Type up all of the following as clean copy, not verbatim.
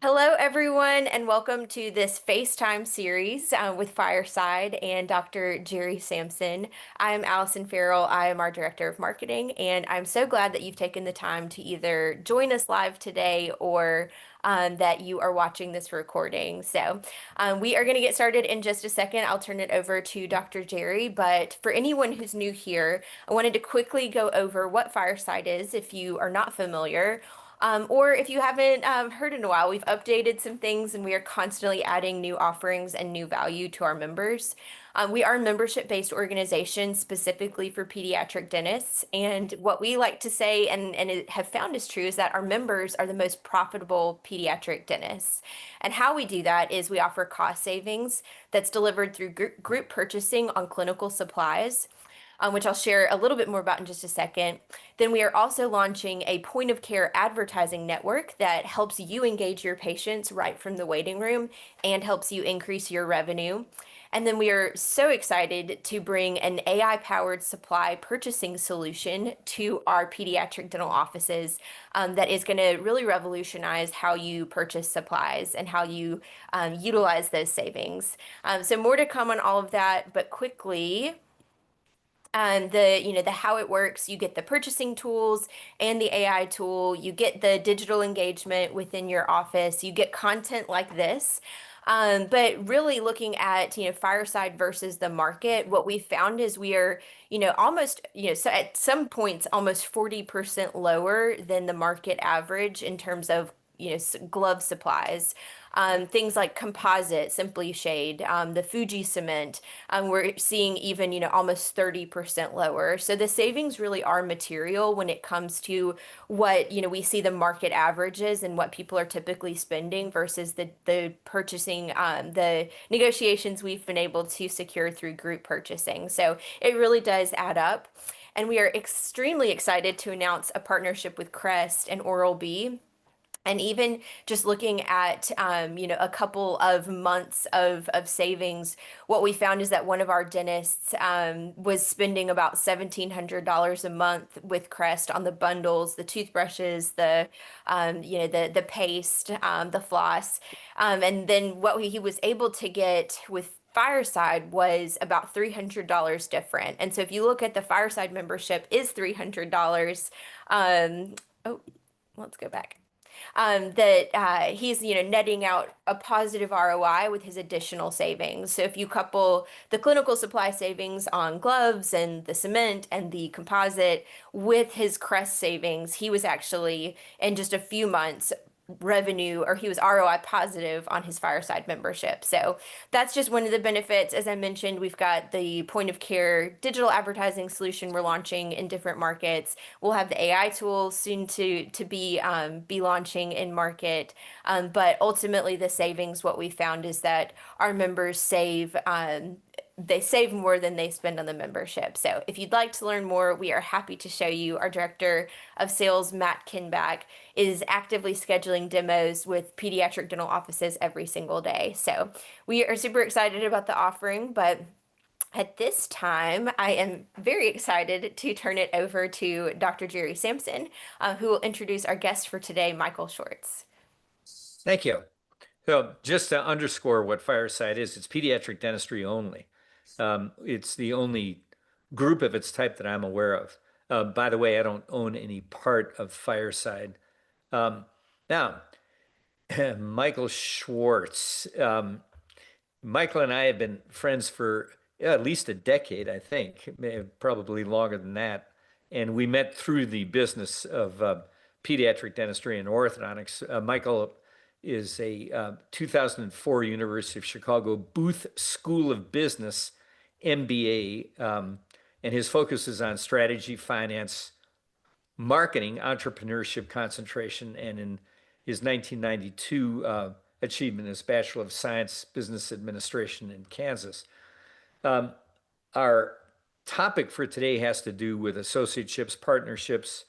Hello, everyone, and welcome to this FaceTime series with Fireside and Dr. Gerry Samson. I'm Allison Farrell. I am our Director of Marketing, and I'm so glad that you've taken the time to either join us live today or that you are watching this recording. We are going to get started in just a second. I'll turn it over to Dr. Gerry, but for anyone who's new here, I wanted to quickly go over what Fireside is if you are not familiar. Or if you haven't heard in a while, we've updated some things and we are constantly adding new offerings and new value to our members. We are a membership-based organization specifically for pediatric dentists. And what we like to say and have found is true is that our members are the most profitable pediatric dentists. And how we do that is we offer cost savings that's delivered through group purchasing on clinical supplies, which I'll share a little bit more about in just a second. Then we are also launching a point of care advertising network that helps you engage your patients right from the waiting room and helps you increase your revenue. And then we are so excited to bring an AI-powered supply purchasing solution to our pediatric dental offices that is going to really revolutionize how you purchase supplies and how you utilize those savings. So more to come on all of that, but quickly, the how it works, you get the purchasing tools and the AI tool, you get the digital engagement within your office, you get content like this. But really looking at, Fireside versus the market, what we found is we are, almost, so at some points almost 40% lower than the market average in terms of, glove supplies. Things like composite, Simply Shade, the Fuji cement, we're seeing even, almost 30% lower. So the savings really are material when it comes to what, we see the market averages and what people are typically spending versus the purchasing, the negotiations we've been able to secure through group purchasing. So it really does add up. And we are extremely excited to announce a partnership with Crest and Oral-B. And even just looking at, a couple of months of savings, what we found is that one of our dentists was spending about $1,700 a month with Crest on the bundles, the toothbrushes, the paste, the floss, and then what he was able to get with Fireside was about $300 different. And so if you look at the Fireside membership is $300. Oh, let's go back. That he's netting out a positive ROI with his additional savings. So if you couple the clinical supply savings on gloves and the cement and the composite with his Crest savings, he was actually in just a few months revenue, or he was ROI positive on his Fireside membership. So that's just one of the benefits. As I mentioned, we've got the point of care digital advertising solution we're launching in different markets. We'll have the AI tool soon to be launching in market. But ultimately, the savings, what we found is that our members they save more than they spend on the membership. So if you'd like to learn more, we are happy to show you. Our Director of Sales, Matt Kinback, is actively scheduling demos with pediatric dental offices every single day. So we are super excited about the offering, but at this time, I am very excited to turn it over to Dr. Gerry Samson, who will introduce our guest for today, Michael Schwartz. Thank you. So just to underscore what Fireside is, it's pediatric dentistry only. It's the only group of its type that I'm aware of. By the way, I don't own any part of Fireside. Now, Michael Schwartz. Michael and I have been friends for at least a decade, I think, probably longer than that. And we met through the business of pediatric dentistry and orthodontics. Michael is a 2004 University of Chicago Booth School of Business MBA, and his focus is on strategy, finance, marketing, entrepreneurship concentration, and in his 1992 achievement as Bachelor of Science, Business Administration in Kansas. Our topic for today has to do with associateships, partnerships,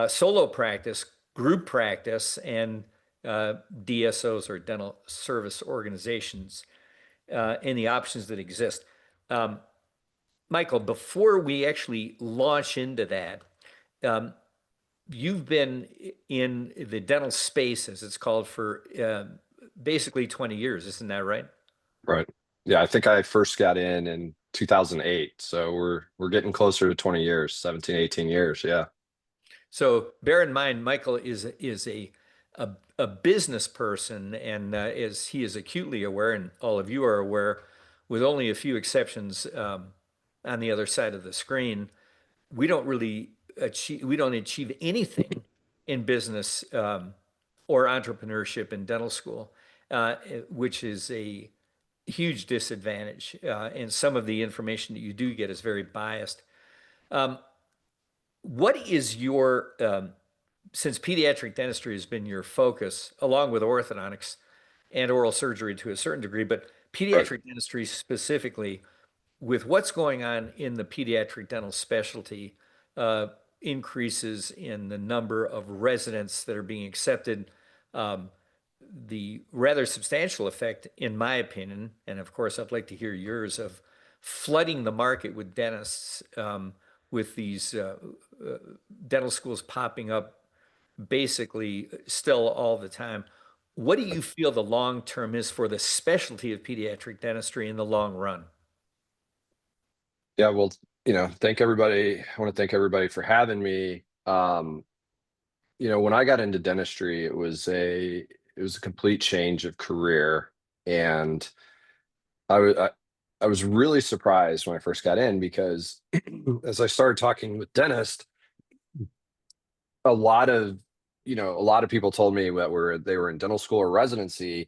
solo practice, group practice, and DSOs or dental service organizations, and the options that exist. Michael, before we actually launch into that, you've been in the dental space, as it's called, for basically 20 years, isn't that right? Right. Yeah, I think I first got in 2008. So we're getting closer to 20 years, 17, 18 years. Yeah. So bear in mind, Michael is a business person, and as he is acutely aware, and all of you are aware, with only a few exceptions on the other side of the screen, we don't achieve anything in business or entrepreneurship in dental school, which is a huge disadvantage. And some of the information that you do get is very biased. Um, what is your since pediatric dentistry has been your focus, along with orthodontics and oral surgery to a certain degree, but Right. pediatric dentistry specifically, with what's going on in the pediatric dental specialty, uh, increases in the number of residents that are being accepted, um, the rather substantial effect, in my opinion, and of course, I'd like to hear yours, of flooding the market with dentists, with these uh, dental schools popping up basically still all the time. What do you feel the long term is for the specialty of pediatric dentistry in the long run? Yeah. Well, thank everybody. I want to thank everybody for having me. When I got into dentistry, it was a complete change of career. And I was really surprised when I first got in because as I started talking with dentists, a lot of a lot of people told me that they were in dental school or residency,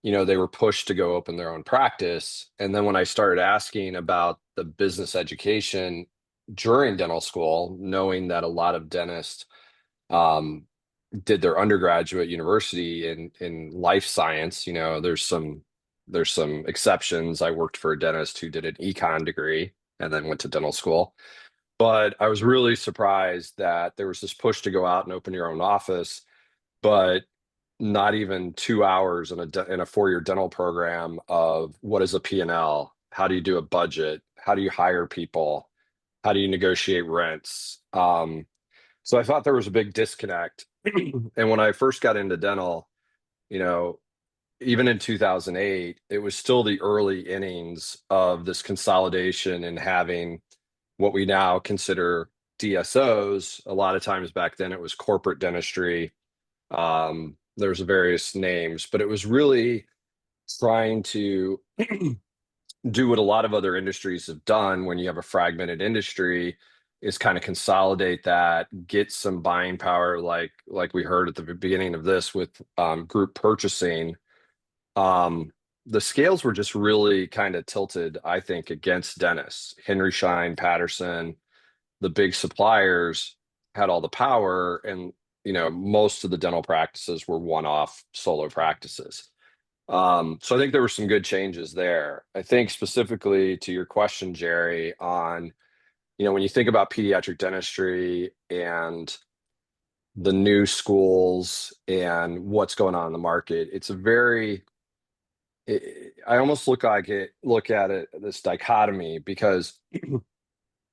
they were pushed to go open their own practice. And then when I started asking about the business education during dental school, knowing that a lot of dentists um, did their undergraduate university in life science, there's some exceptions. I worked for a dentist who did an econ degree and then went to dental school. But I was really surprised that there was this push to go out and open your own office, but not even 2 hours in a 4-year dental program of what is a P&L, how do you do a budget, how do you hire people, how do you negotiate rents. So I thought there was a big disconnect. And when I first got into dental, you know, even in 2008, it was still the early innings of this consolidation and having what we now consider DSOs. A lot of times back then it was corporate dentistry. There's various names, but it was really trying to do what a lot of other industries have done when you have a fragmented industry, is kind of consolidate that, get some buying power, like we heard at the beginning of this with group purchasing. The scales were just really kind of tilted, I think, against dentists. Henry Schein, Patterson, the big suppliers had all the power, and most of the dental practices were one-off solo practices. So I think there were some good changes there. I think specifically to your question, Jerry, on when you think about pediatric dentistry and the new schools and what's going on in the market, it's a very I almost look at it this dichotomy, because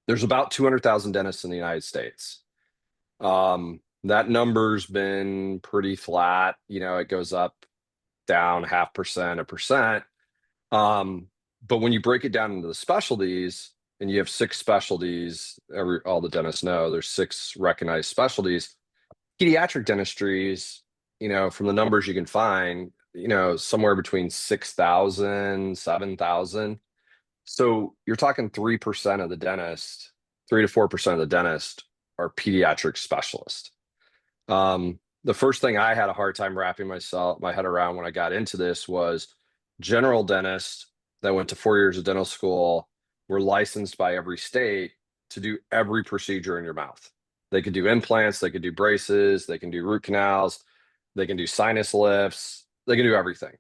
there's about 200,000 dentists in the United States. That number's been pretty flat. It goes up, down 0.5%, 1%. But when you break it down into the specialties, and you have 6 specialties, all the dentists know there's 6 recognized specialties. Pediatric dentistries, from the numbers you can find, somewhere between 6,000, 7,000. So you're talking 3% of the dentist, 3 to 4% of the dentist are pediatric specialists. The first thing I had a hard time wrapping my head around when I got into this was general dentists that went to 4 years of dental school were licensed by every state to do every procedure in your mouth. They could do implants, they could do braces, they can do root canals, they can do sinus lifts, they can do everything.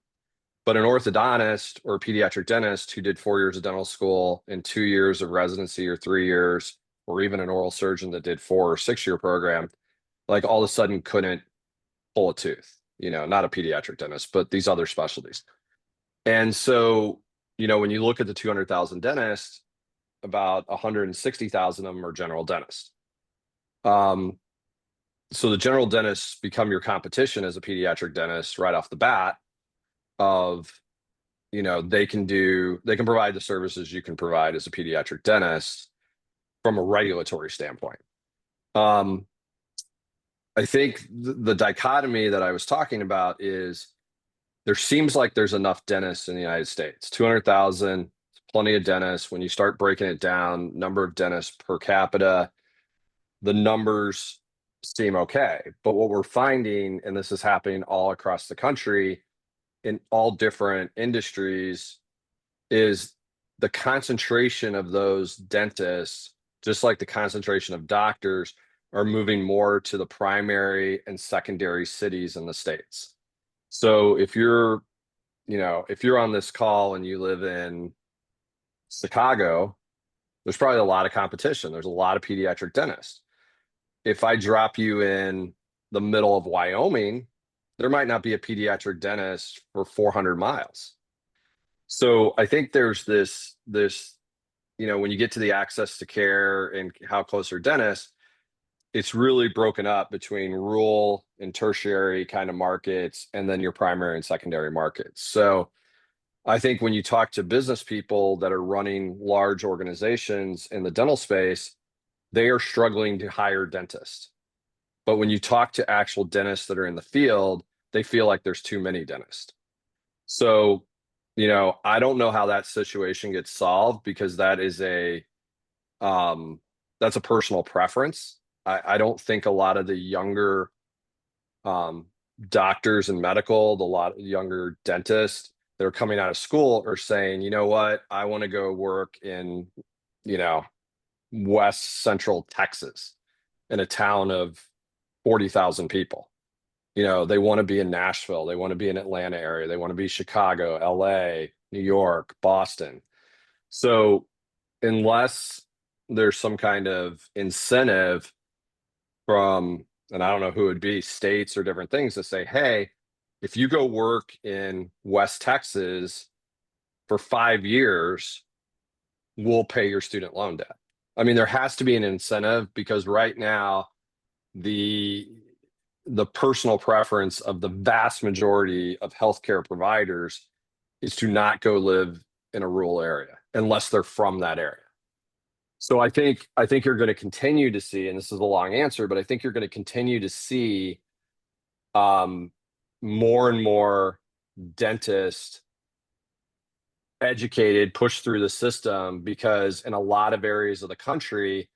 But an orthodontist or a pediatric dentist who did 4 years of dental school and 2 years of residency or 3 years, or even an oral surgeon that did 4 or 6 year program, like all of a sudden couldn't pull a tooth, not a pediatric dentist, but these other specialties. And so, when you look at the 200,000 dentists, about 160,000 of them are general dentists. Um, so the general dentists become your competition as a pediatric dentist right off the bat of, they can provide the services you can provide as a pediatric dentist from a regulatory standpoint. I think the dichotomy that I was talking about is there seems like there's enough dentists in the United States, 200,000, plenty of dentists. When you start breaking it down, number of dentists per capita, the numbers seem okay. But what we're finding, and this is happening all across the country in all different industries, is the concentration of those dentists, just like the concentration of doctors, are moving more to the primary and secondary cities in the States. So if you're on this call and you live in Chicago, there's probably a lot of competition. There's a lot of pediatric dentists. If I drop you in the middle of Wyoming, there might not be a pediatric dentist for 400 miles. So I think there's this, when you get to the access to care and how close are dentists, it's really broken up between rural and tertiary kind of markets and then your primary and secondary markets. So I think when you talk to business people that are running large organizations in the dental space, they are struggling to hire dentists. But when you talk to actual dentists that are in the field, they feel like there's too many dentists. So, I don't know how that situation gets solved, because that's a personal preference. I don't think a lot of the younger doctors in medical, the lot of younger dentists that are coming out of school are saying, you know what, I want to go work in, West Central Texas in a town of 40,000 people. They want to be in Nashville. They want to be in Atlanta area. They want to be Chicago, LA, New York, Boston. So unless there's some kind of incentive from, and I don't know who it would be, states or different things, to say, hey, if you go work in West Texas for 5 years, we'll pay your student loan debt. I mean, there has to be an incentive, because right now the personal preference of the vast majority of healthcare providers is to not go live in a rural area unless they're from that area. So I think you're going to continue to see, and this is a long answer, but I think you're going to continue to see more and more dentists educated, pushed through the system, because in a lot of areas of the country,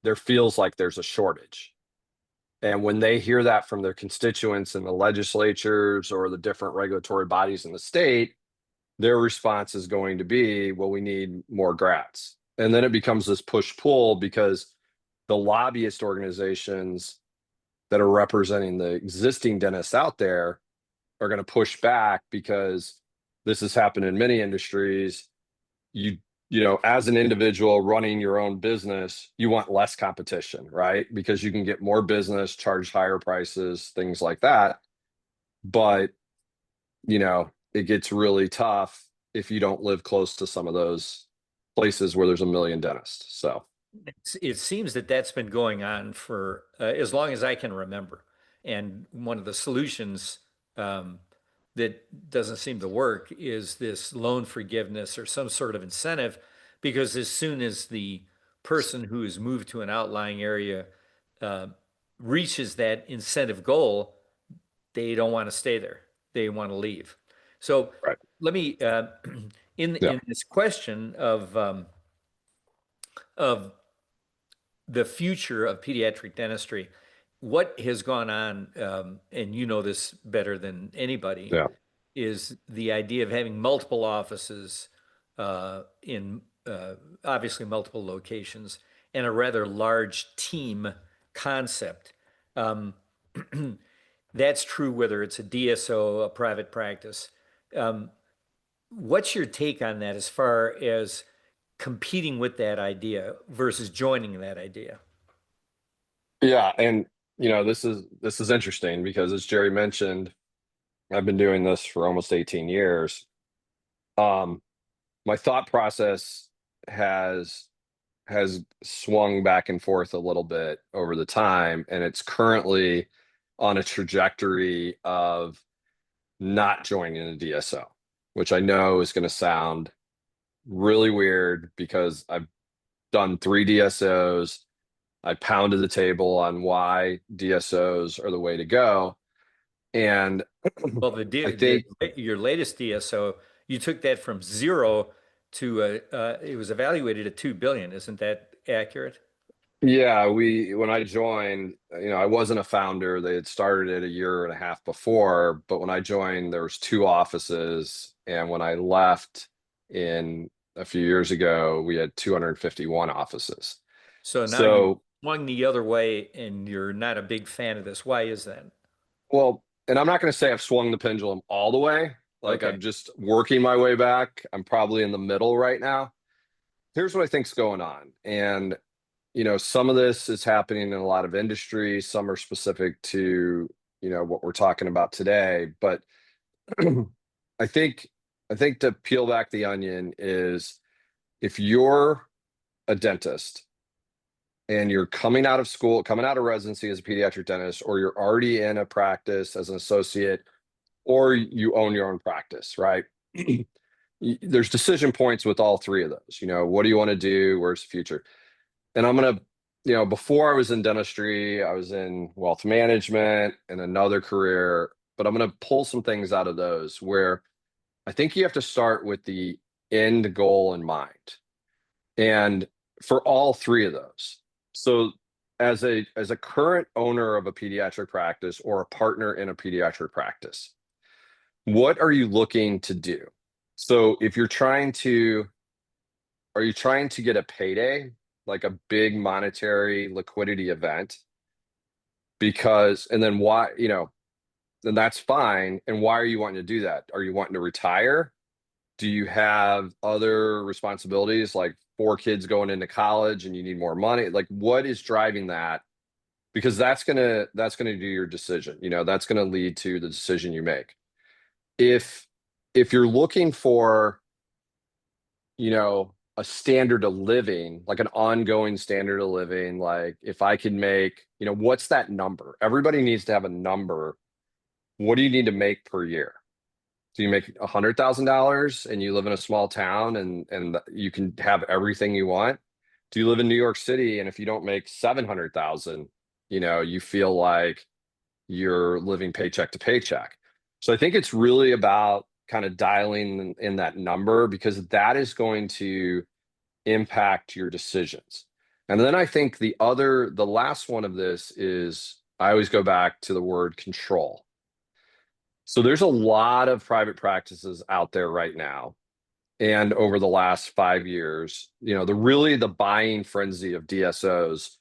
there feels like there's a shortage. And when they hear that from their constituents in the legislatures or the different regulatory bodies in the state, their response is going to be, well, we need more grads. And then it becomes this push-pull, because the lobbyist organizations that are representing the existing dentists out there are going to push back, because this has happened in many industries. As an individual running your own business, you want less competition, right? Because you can get more business, charge higher prices, things like that. But, it gets really tough if you don't live close to some of those places where there's a million dentists. So it seems that that's been going on for as long as I can remember. And one of the solutions that doesn't seem to work is this loan forgiveness or some sort of incentive, because as soon as the person who has moved to an outlying area reaches that incentive goal, they don't want to stay there. They want to leave. So right. let me, in this question of the future of pediatric dentistry, what has gone on, and you know this better than anybody, Yeah. is the idea of having multiple offices in obviously multiple locations, and a rather large team concept. That's true whether it's a DSO, a private practice. What's your take on that as far as competing with that idea versus joining that idea? Yeah. And, this is interesting, because as Gerry mentioned, I've been doing this for almost 18 years. My thought process has has swung back and forth a little bit over the time, and it's currently on a trajectory of not joining a DSO, which I know is going to sound really weird because I've done 3 DSOs. I pounded the table on why DSOs are the way to go. And Well, I think, your latest DSO, you took that from 0 to it was evaluated at 2 billion. Isn't that accurate? yeah, when I joined, I wasn't a founder. They had started it a year and a half before, but when I joined, there was 2 offices, and when I left in a few years ago, we had 251 offices. So now you So, swung the other way, and you're not a big fan of this. Why is that? well, and I'm not going to say I've swung the pendulum all the way. Like, Okay. I'm just working my way back. I'm probably in the middle right now. Here's what I think's going on. And, some of this is happening in a lot of industries. Some are specific to, what we're talking about today. But I think, I think to peel back the onion is, if you're a dentist and you're coming out of school, coming out of residency as a pediatric dentist, or you're already in a practice as an associate, or you own your own practice, right? There's decision points with all 3 of those. What do you want to do? Where's the future? And I'm going to, before I was in dentistry, I was in wealth management and another career, but I'm going to pull some things out of those where I think you have to start with the end goal in mind. And for all 3 of those. So as a current owner of a pediatric practice or a partner in a pediatric practice, what are you looking to do? So if are you trying to get a payday, like a big monetary liquidity event? And then why, then that's fine. And why are you wanting to do that? Are you wanting to retire? Do you have other responsibilities, like 4 kids going into college and you need more money? Like, what is driving that? Because that's gonna do your decision. That's gonna lead to the decision you make. If you're looking for, a standard of living, like an ongoing standard of living, like if I can make, what's that number? Everybody needs to have a number. What do you need to make per year? Do you make $100,000 and you live in a small town and you can have everything you want? Do you live in New York City, and if you don't make 700,000, you feel like you're living paycheck to paycheck? So I think it's really about kind of dialing in that number, because that is going to impact your decisions. And then I think the last one of this is, I always go back to the word control. So there's a lot of private practices out there right now. And over the last 5 years, the buying frenzy of DSOs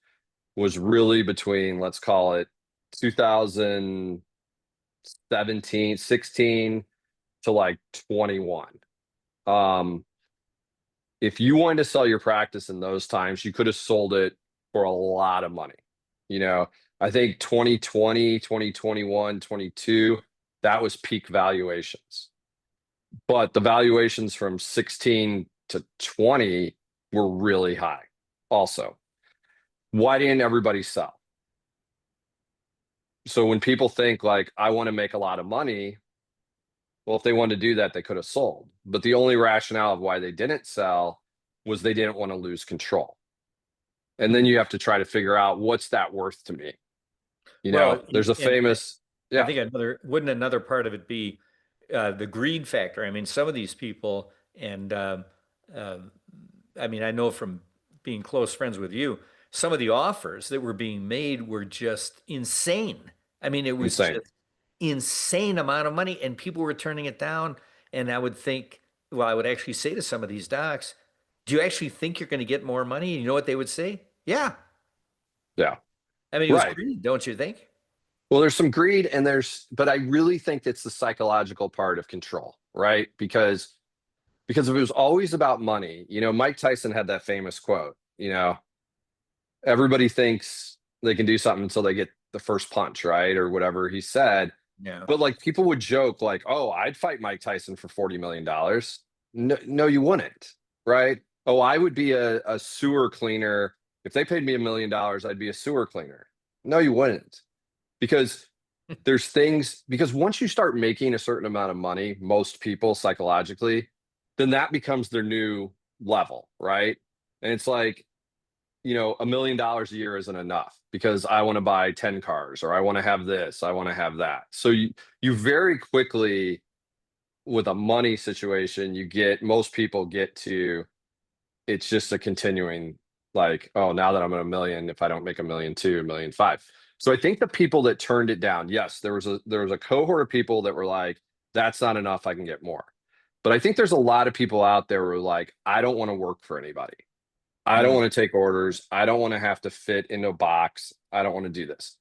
was really between, let's call it 2017, 16 to like 21. If you wanted to sell your practice in those times, you could have sold it for a lot of money. I think 2020, 2021, 22, that was peak valuations. But the valuations from 16 to 20 were really high also. Why didn't everybody sell? So when people think like, I want to make a lot of money, well, if they wanted to do that, they could have sold. But the only rationale of why they didn't sell was they didn't want to lose control. And then you have to try to figure out, what's that worth to me? There's a famous, I think another part of it be the greed factor. I mean, some of these people, and I mean, I know from being close friends with you, some of the offers that were being made were just insane. I mean, it was insane. just insane amount of money, and people were turning it down. And I would think, well, I would actually say to some of these docs, do you actually think you're going to get more money? And you know what they would say? Yeah. Yeah. I mean, it was Right. greed, don't you think? Well, there's some greed, but I really think it's the psychological part of control, right? Because if it was always about money, Mike Tyson had that famous quote, everybody thinks they can do something until they get the first punch, right? Or whatever he said. Yeah. But like, people would joke like, oh, I'd fight Mike Tyson for $40 million. No, you wouldn't, right? Oh, I would be a sewer cleaner. If they paid me $1 million, I'd be a sewer cleaner. No, you wouldn't. Because there's things, because once you start making a certain amount of money, most people psychologically, then that becomes their new level, right? And it's like, $1 million a year isn't enough because I want to buy 10 cars, or I want to have this, I want to have that. So you very quickly, with a money situation, most people get to, it's just a continuing, like, oh, now that I'm at $1 million, if I don't make $1.2 million, $1.5 million. So I think the people that turned it down, yes, there was a cohort of people that were like, that's not enough, I can get more. But I think there's a lot of people out there who are like, I don't want to work for anybody. I don't want to take orders. I don't want to have to fit into a box. I don't want to do this.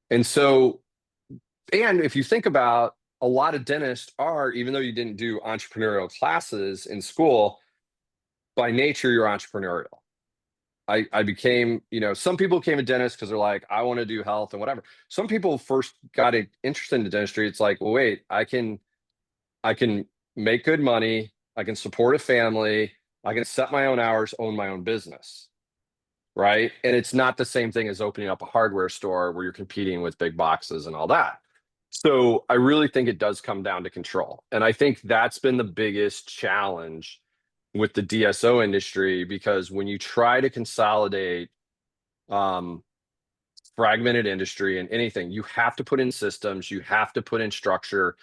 And so, and if you think about, a lot of dentists are, even though you didn't do entrepreneurial classes in school, by nature, you're entrepreneurial. I became, some people became a dentist because they're like, I want to do health and whatever. Some people first got interested in dentistry. It's like, well, wait, I can make good money. I can support a family. I can set my own hours, own my own business. Right. And it's not the same thing as opening up a hardware store where you're competing with big boxes and all that. So I really think it does come down to control. And I think that's been the biggest challenge with the DSO industry, because when you try to consolidate fragmented industry and anything, you have to put in systems, you have to put in structure,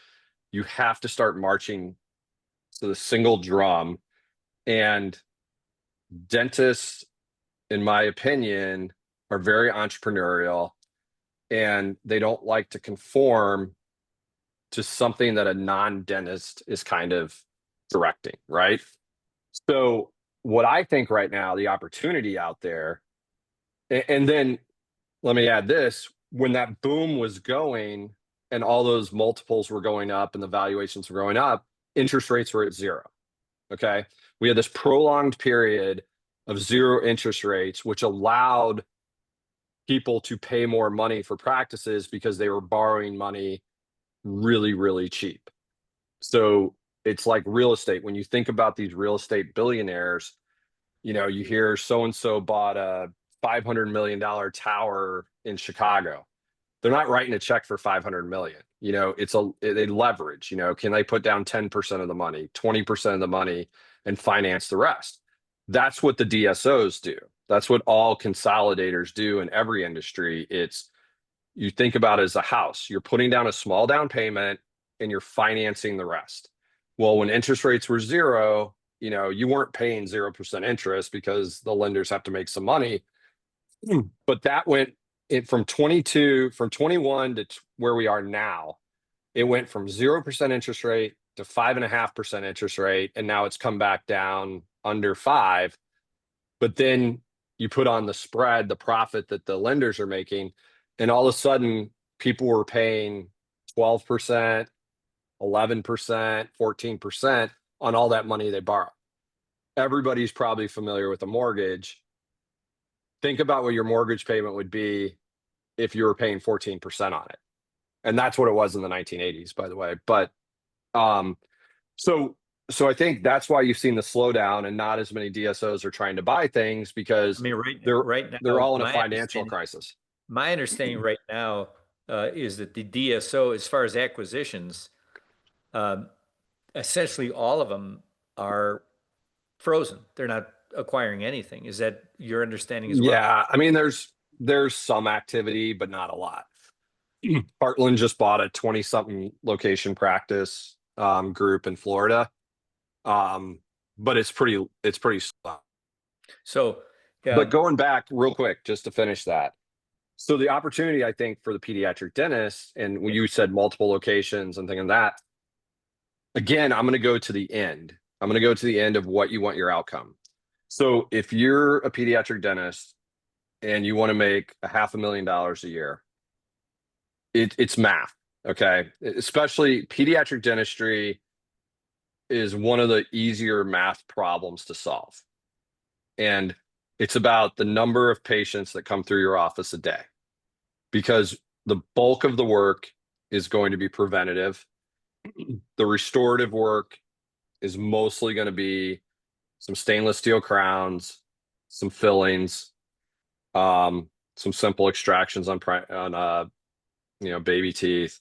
you have to start marching to the single drum. And dentists, in my opinion, are very entrepreneurial, and they don't like to conform to something that a non-dentist is kind of directing, right? So what I think right now, the opportunity out there, and then let me add this, when that boom was going and all those multiples were going up and the valuations were going up, interest rates were at zero. Okay. We had this prolonged period of zero interest rates, which allowed people to pay more money for practices because they were borrowing money really, really cheap. So it's like real estate. When you think about these real estate billionaires, you hear so-and-so bought a $500 million tower in Chicago. They're not writing a check for 500 million. They leverage, can they put down 10% of the money, 20% of the money, and finance the rest? That's what the DSOs do. That's what all consolidators do in every industry. You think about it as a house. You're putting down a small down payment and you're financing the rest. Well, when interest rates were zero, you weren't paying 0% interest because the lenders have to make some money. But that went from 21 to where we are now. It went from 0% interest rate to 5.5% interest rate. And now it's come back down under 5. But then you put on the spread, the profit that the lenders are making, and all of a sudden people were paying 12%, 11%, 14% on all that money they borrow. Everybody's probably familiar with a mortgage. Think about what your mortgage payment would be if you were paying 14% on it. And that's what it was in the 1980s, by the way. But so I think that's why you've seen the slowdown and not as many DSOs are trying to buy things, because right now, they're all in a financial crisis. My understanding right now is that the DSO, as far as acquisitions, essentially all of them are frozen. They're not acquiring anything. Is that your understanding as well? Yeah, I mean, there's some activity, but not a lot. Heartland just bought a 20-something location practice group in Florida, but it's pretty slow. So, but going back real quick, just to finish that. So the opportunity, I think, for the pediatric dentist, and when you said multiple locations and things like that, again, I'm going to go to the end. I'm going to go to the end of what you want your outcome. So if you're a pediatric dentist and you want to make $500,000 a year, it's math. Okay. Especially pediatric dentistry is one of the easier math problems to solve. And it's about the number of patients that come through your office a day, because the bulk of the work is going to be preventative. The restorative work is mostly going to be some stainless steel crowns, some fillings, some simple extractions on baby teeth.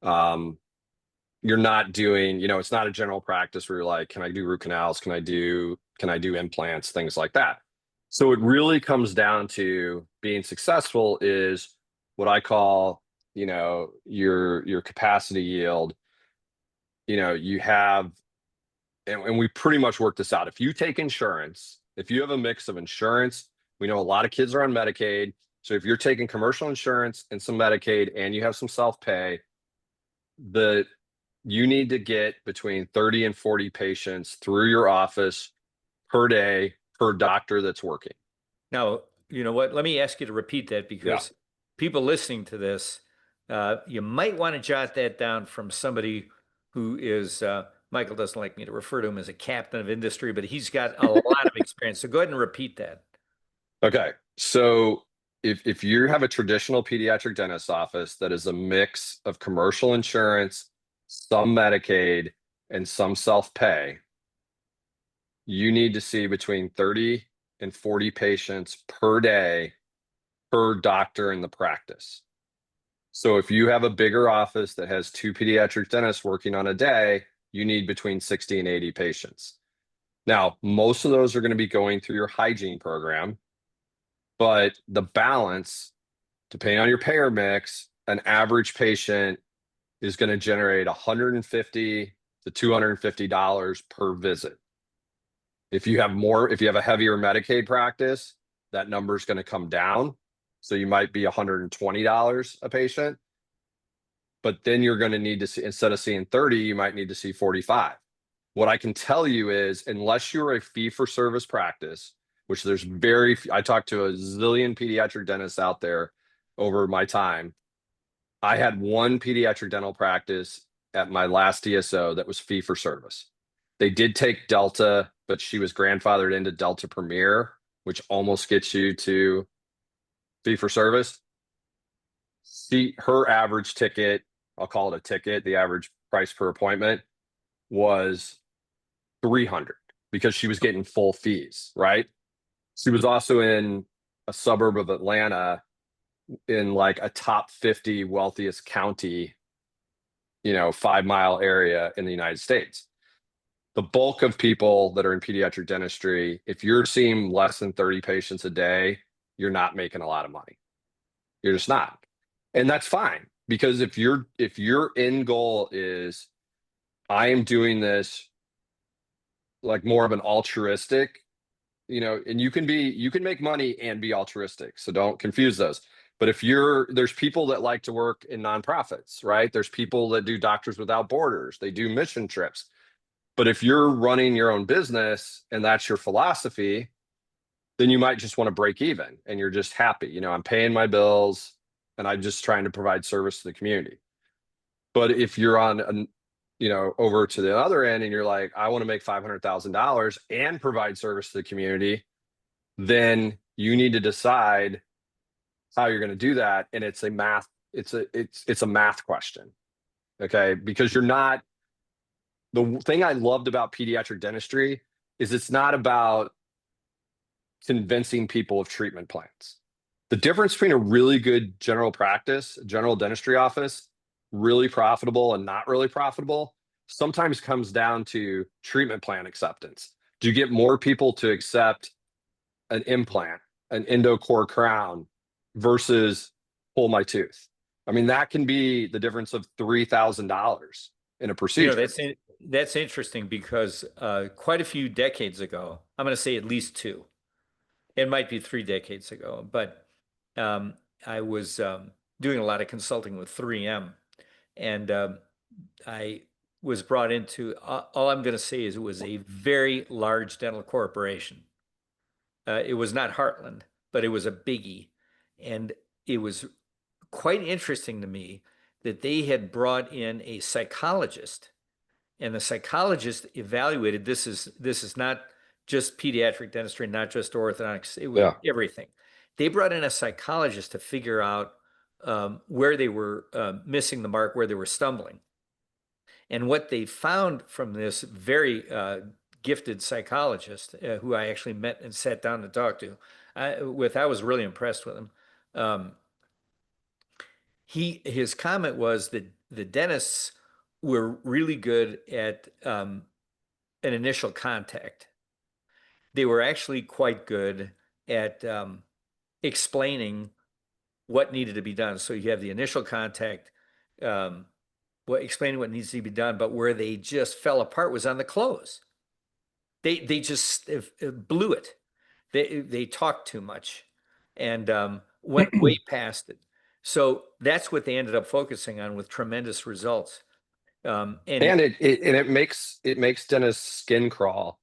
You're not doing, it's not a general practice where you're like, can I do root canals? Can I do implants, things like that. So it really comes down to being successful is what I call, your capacity yield. You have, and we pretty much work this out. If you take insurance, if you have a mix of insurance, we know a lot of kids are on Medicaid. So if you're taking commercial insurance and some Medicaid and you have some self-pay, you need to get between 30 and 40 patients through your office per day per doctor that's working. Now, you know what? Let me ask you to repeat that because people listening to this, you might want to jot that down from somebody who is, Michael doesn't like me to refer to him as a captain of industry, but he's got a lot of experience. So go ahead and repeat that. Okay. So if you have a traditional pediatric dentist office that is a mix of commercial insurance, some Medicaid, and some self-pay, you need to see between 30 and 40 patients per day per doctor in the practice. So if you have a bigger office that has 2 pediatric dentists working on a day, you need between 60 and 80 patients. Now, most of those are going to be going through your hygiene program, but the balance, depending on your payer mix, an average patient is going to generate $150 to $250 per visit. If you have a heavier Medicaid practice, that number is going to come down. So you might be $120 a patient, but then you're going to need to see, instead of seeing 30, you might need to see 45. What I can tell you is, unless you're a fee-for-service practice, which there's very few, I talked to a zillion pediatric dentists out there over my time. I had one pediatric dental practice at my last DSO that was fee-for-service. They did take Delta, but she was grandfathered into Delta Premier, which almost gets you to fee-for-service. Her average ticket, I'll call it a ticket, the average price per appointment was $300 because she was getting full fees, right? She was also in a suburb of Atlanta in like a top 50 wealthiest county, 5-mile area in the United States. The bulk of people that are in pediatric dentistry, if you're seeing less than 30 patients a day, you're not making a lot of money. You're just not. And that's fine, because if your end goal is, I am doing this like more of an altruistic, and you can make money and be altruistic. So don't confuse those. But there's people that like to work in nonprofits, right? There's people that do Doctors Without Borders. They do mission trips. But if you're running your own business and that's your philosophy, then you might just want to break even and you're just happy. I'm paying my bills and I'm just trying to provide service to the community. But if you're on over to the other end and you're like, I want to make $500,000 and provide service to the community, then you need to decide how you're going to do that. And it's a math question. Okay. Because the thing I loved about pediatric dentistry is it's not about convincing people of treatment plans. The difference between a really good general practice, general dentistry office, really profitable and not really profitable, sometimes comes down to treatment plan acceptance. Do you get more people to accept an implant, an endocore crown versus pull my tooth? I mean, that can be the difference of $3,000 in a procedure. That's interesting because quite a few decades ago, I'm going to say at least 2, it might be 3 decades ago, but I was doing a lot of consulting with 3M, and I was brought into, all I'm going to say is it was a very large dental corporation. It was not Heartland, but it was a biggie. And it was quite interesting to me that they had brought in a psychologist, and the psychologist evaluated, this is not just pediatric dentistry, not just orthodontics, it was everything. They brought in a psychologist to figure out where they were missing the mark, where they were stumbling. And what they found from this very gifted psychologist who I actually met and sat down to talk to. I was really impressed with him. Um, his comment was that the dentists were really good at an initial contact. They were actually quite good at explaining what needed to be done. So you have the initial contact, explaining what needs to be done, but where they just fell apart was on the close. They just blew it. They talked too much and went way past it. So that's what they ended up focusing on with tremendous results. And it makes dentists skin crawl.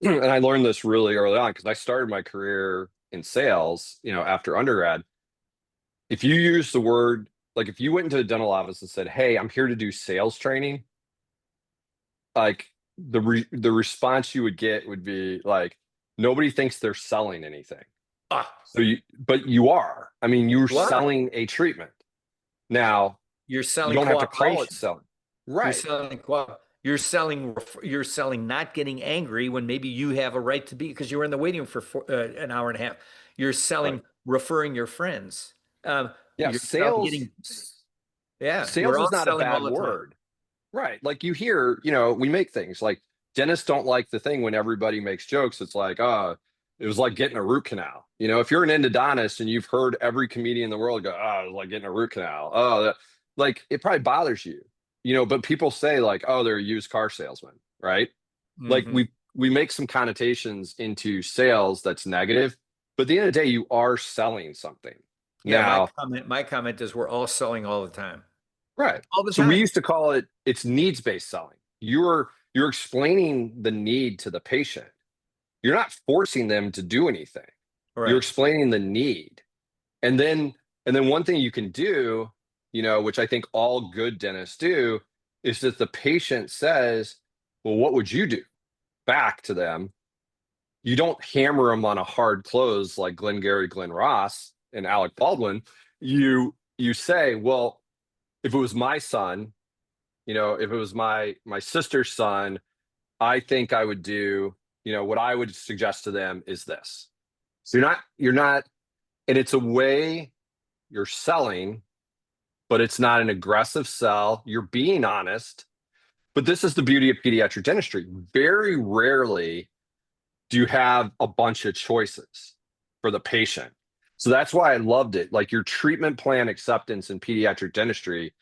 And I learned this really early on because I started my career in sales, after undergrad. If you use the word, like if you went into a dental office and said, "Hey, I'm here to do sales training," like the response you would get would be like, nobody thinks they're selling anything. ah, But you are. I mean, you're You are. selling a treatment. Now, you're you selling don't have to call it cooperation. selling. You're Right. selling you're selling not getting angry when maybe you have a right to be because you were in the waiting room for an hour and a half. You're selling Right. referring your friends. Yeah, You're selling getting we're sales all is not a selling all bad the time. word. Right. Like you hear, we make things like dentists don't like the thing when everybody makes jokes. It's like, it was like getting a root canal. If you're an endodontist and you've heard every comedian in the world go, "Oh, it was like getting a root canal." Oh, like it probably bothers you. But people say like, "Oh, they're a used car salesman," right? Like Mhm. we make some connotations into sales that's negative, but at the end of the day, you are selling something. Yeah, Now, my comment is we're all selling all the time. right. All the So we time. used to call it's needs-based selling. You're explaining the need to the patient. You're not forcing them to do anything. You're Right. explaining the need. And then one thing you can do, which I think all good dentists do, is that the patient says, "Well, what would you do?" back to them. You don't hammer them on a hard close like Glenn Gary, Glenn Ross, and Alec Baldwin. You say, "Well, if it was my son, if it was my sister's son, I think I would do, what I would suggest to them is this." So you're not, and it's a way you're selling, but it's not an aggressive sell. You're being honest. But this is the beauty of pediatric dentistry. Very rarely do you have a bunch of choices for the patient. So that's why I loved it. Like your treatment plan acceptance in pediatric dentistry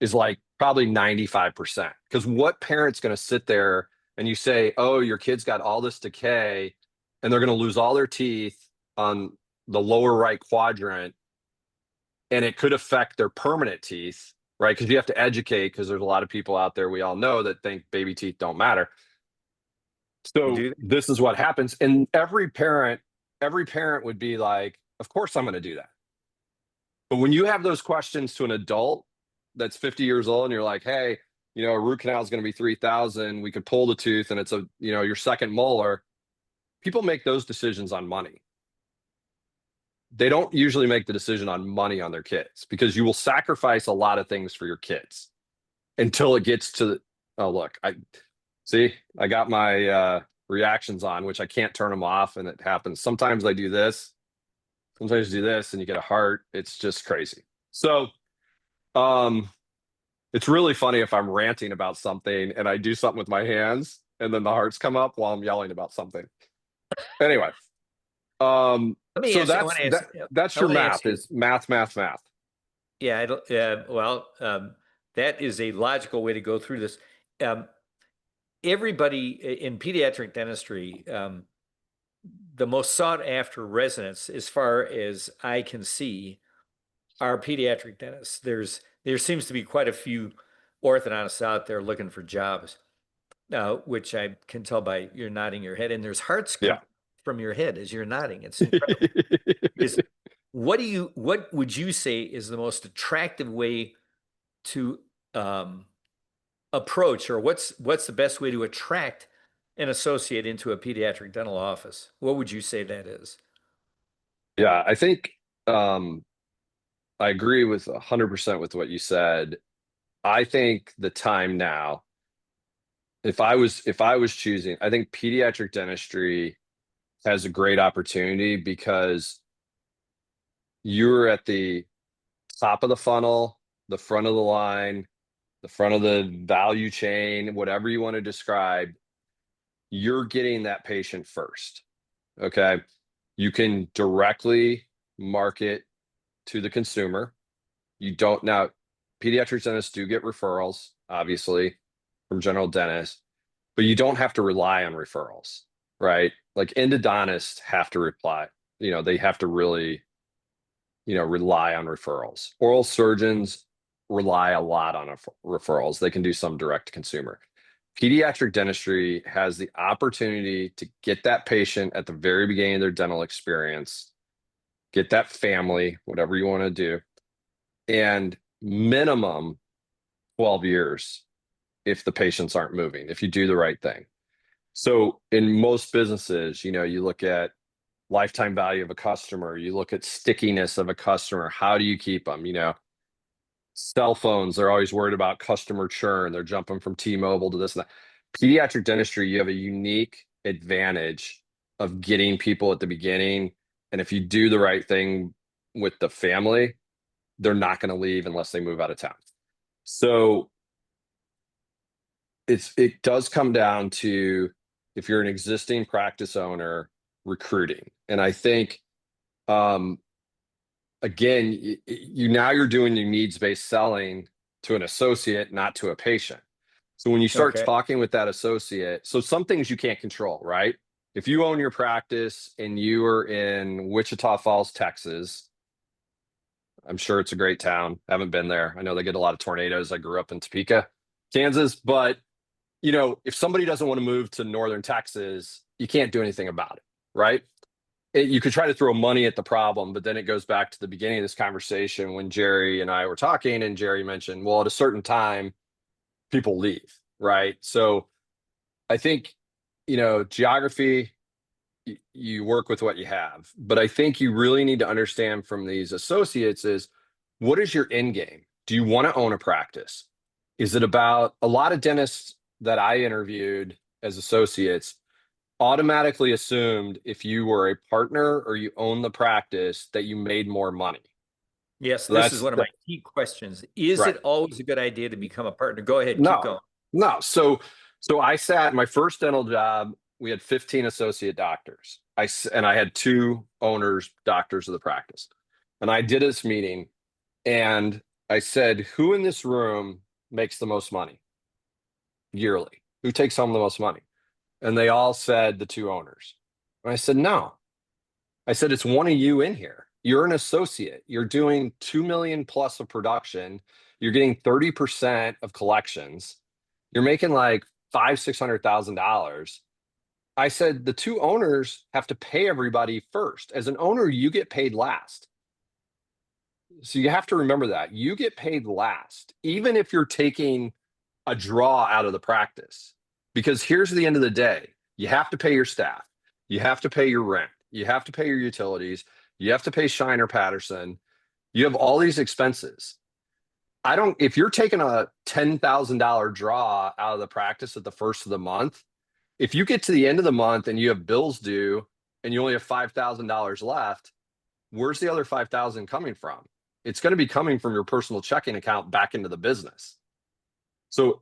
is like probably 95%. Because what parent's going to sit there and you say, "Oh, your kid's got all this decay and they're going to lose all their teeth on the lower right quadrant and it could affect their permanent teeth," right? Because you have to educate because there's a lot of people out there we all know that think baby teeth don't matter. You So do. this is what happens. And every parent would be like, "Of course I'm going to do that." But when you have those questions to an adult that's 50 years old and you're like, "Hey, a root canal is going to be 3,000. We could pull the tooth and it's your second molar." People make those decisions on money. They don't usually make the decision on money on their kids because you will sacrifice a lot of things for your kids until it gets to, "Oh, look, I got my reactions on, which I can't turn them off. And it happens. Sometimes I do this, sometimes you do this and you get a heart. It's just crazy." So, it's really funny if I'm ranting about something and I do something with my hands and then the hearts come up while I'm yelling about something. Anyway, Let me so ask you. that's I your want to ask math you. is math, math, math. Yeah, well, that is a logical way to go through this. Um, Everybody in pediatric dentistry, the most sought after residents, as far as I can see, are pediatric dentists. There seems to be quite a few orthodontists out there looking for jobs, which I can tell by you're nodding your head, and there's hearts Yeah. coming from your head as you're nodding. It's incredible. Because what would you say is the most attractive way to approach, or what's the best way to attract an associate into a pediatric dental office? What would you say that is? Yeah, I think I agree with 100% with what you said. I think the time now, if I was choosing, I think pediatric dentistry has a great opportunity because you're at the top of the funnel, the front of the line, the front of the value chain, whatever you want to describe. You're getting that patient first. Okay. You can directly market to the consumer. You don't now, pediatric dentists do get referrals, obviously, from general dentists, but you don't have to rely on referrals, right? Like endodontists have to reply, they have to really, rely on referrals. Oral surgeons rely a lot on referrals. They can do some direct to consumer. Pediatric dentistry has the opportunity to get that patient at the very beginning of their dental experience, get that family, whatever you want to do, and minimum 12 years if the patients aren't moving, if you do the right thing. So in most businesses, you look at lifetime value of a customer, you look at stickiness of a customer. How do you keep them? Cell phones, they're always worried about customer churn. They're jumping from T-Mobile to this and that. Pediatric dentistry, you have a unique advantage of getting people at the beginning. And if you do the right thing with the family, they're not going to leave unless they move out of town. So it does come down to, if you're an existing practice owner, recruiting. And I think, again, you're doing your needs-based selling to an associate, not to a patient. So when you start talking with that associate, so some things you can't control, right? If you own your practice and you are in Wichita Falls, Texas, I'm sure it's a great town. Haven't been there. I know they get a lot of tornadoes. I grew up in Topeka, Kansas, but if somebody doesn't want to move to northern Texas, you can't do anything about it, right? You could try to throw money at the problem, but then it goes back to the beginning of this conversation when Gerry and I were talking, and Gerry mentioned, well, at a certain time, people leave, right? So I think, geography, you work with what you have, but I think you really need to understand from these associates is, what is your end game? Do you want to own a practice? Is it about, a lot of dentists that I interviewed as associates automatically assumed if you were a partner or you own the practice that you made more money. Yes, So this is one of my key questions. Is right. it always a good idea to become a partner? Go ahead, No, keep going. No. So I sat my first dental job, we had 15 associate doctors. I had 2 owners, doctors of the practice. And I did this meeting and I said, who in this room makes the most money yearly? Who takes home the most money? And they all said the 2 owners. And I said, no. I said, it's one of you in here. You're an associate. You're doing 2 million plus of production. You're getting 30% of collections. You're making like $500,000-$600,000. I said, the 2 owners have to pay everybody first. As an owner, you get paid last. So you have to remember that. You get paid last, even if you're taking a draw out of the practice. Because here's the end of the day. You have to pay your staff. You have to pay your rent. You have to pay your utilities. You have to pay Shiner Patterson. You have all these expenses. If you're taking a $10,000 draw out of the practice at the first of the month, if you get to the end of the month and you have bills due and you only have $5,000 left, where's the other $5,000 coming from? It's going to be coming from your personal checking account back into the business. So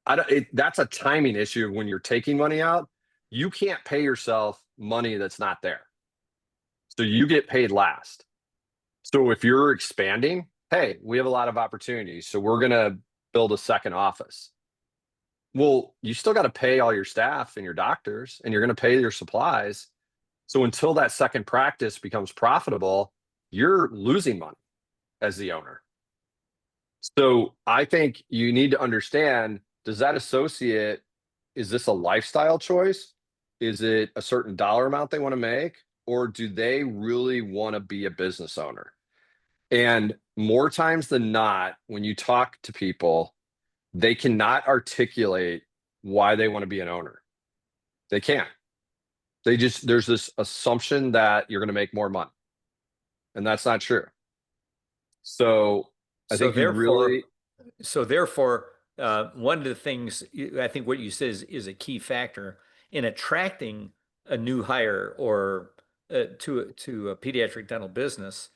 that's a timing issue. When you're taking money out, you can't pay yourself money that's not there. So you get paid last. So if you're expanding, hey, we have a lot of opportunities, so we're going to build a second office. Well, you still got to pay all your staff and your doctors, and you're going to pay your supplies. So until that second practice becomes profitable, you're losing money as the owner. So I think you need to understand, does that associate, is this a lifestyle choice? Is it a certain dollar amount they want to make? Or do they really want to be a business owner? And more times than not, when you talk to people, they cannot articulate why they want to be an owner. They can't. There's this assumption that you're going to make more money. And that's not true. So I think therefore, one of the things I think what you said is a key factor in attracting a new hire or to a pediatric dental business.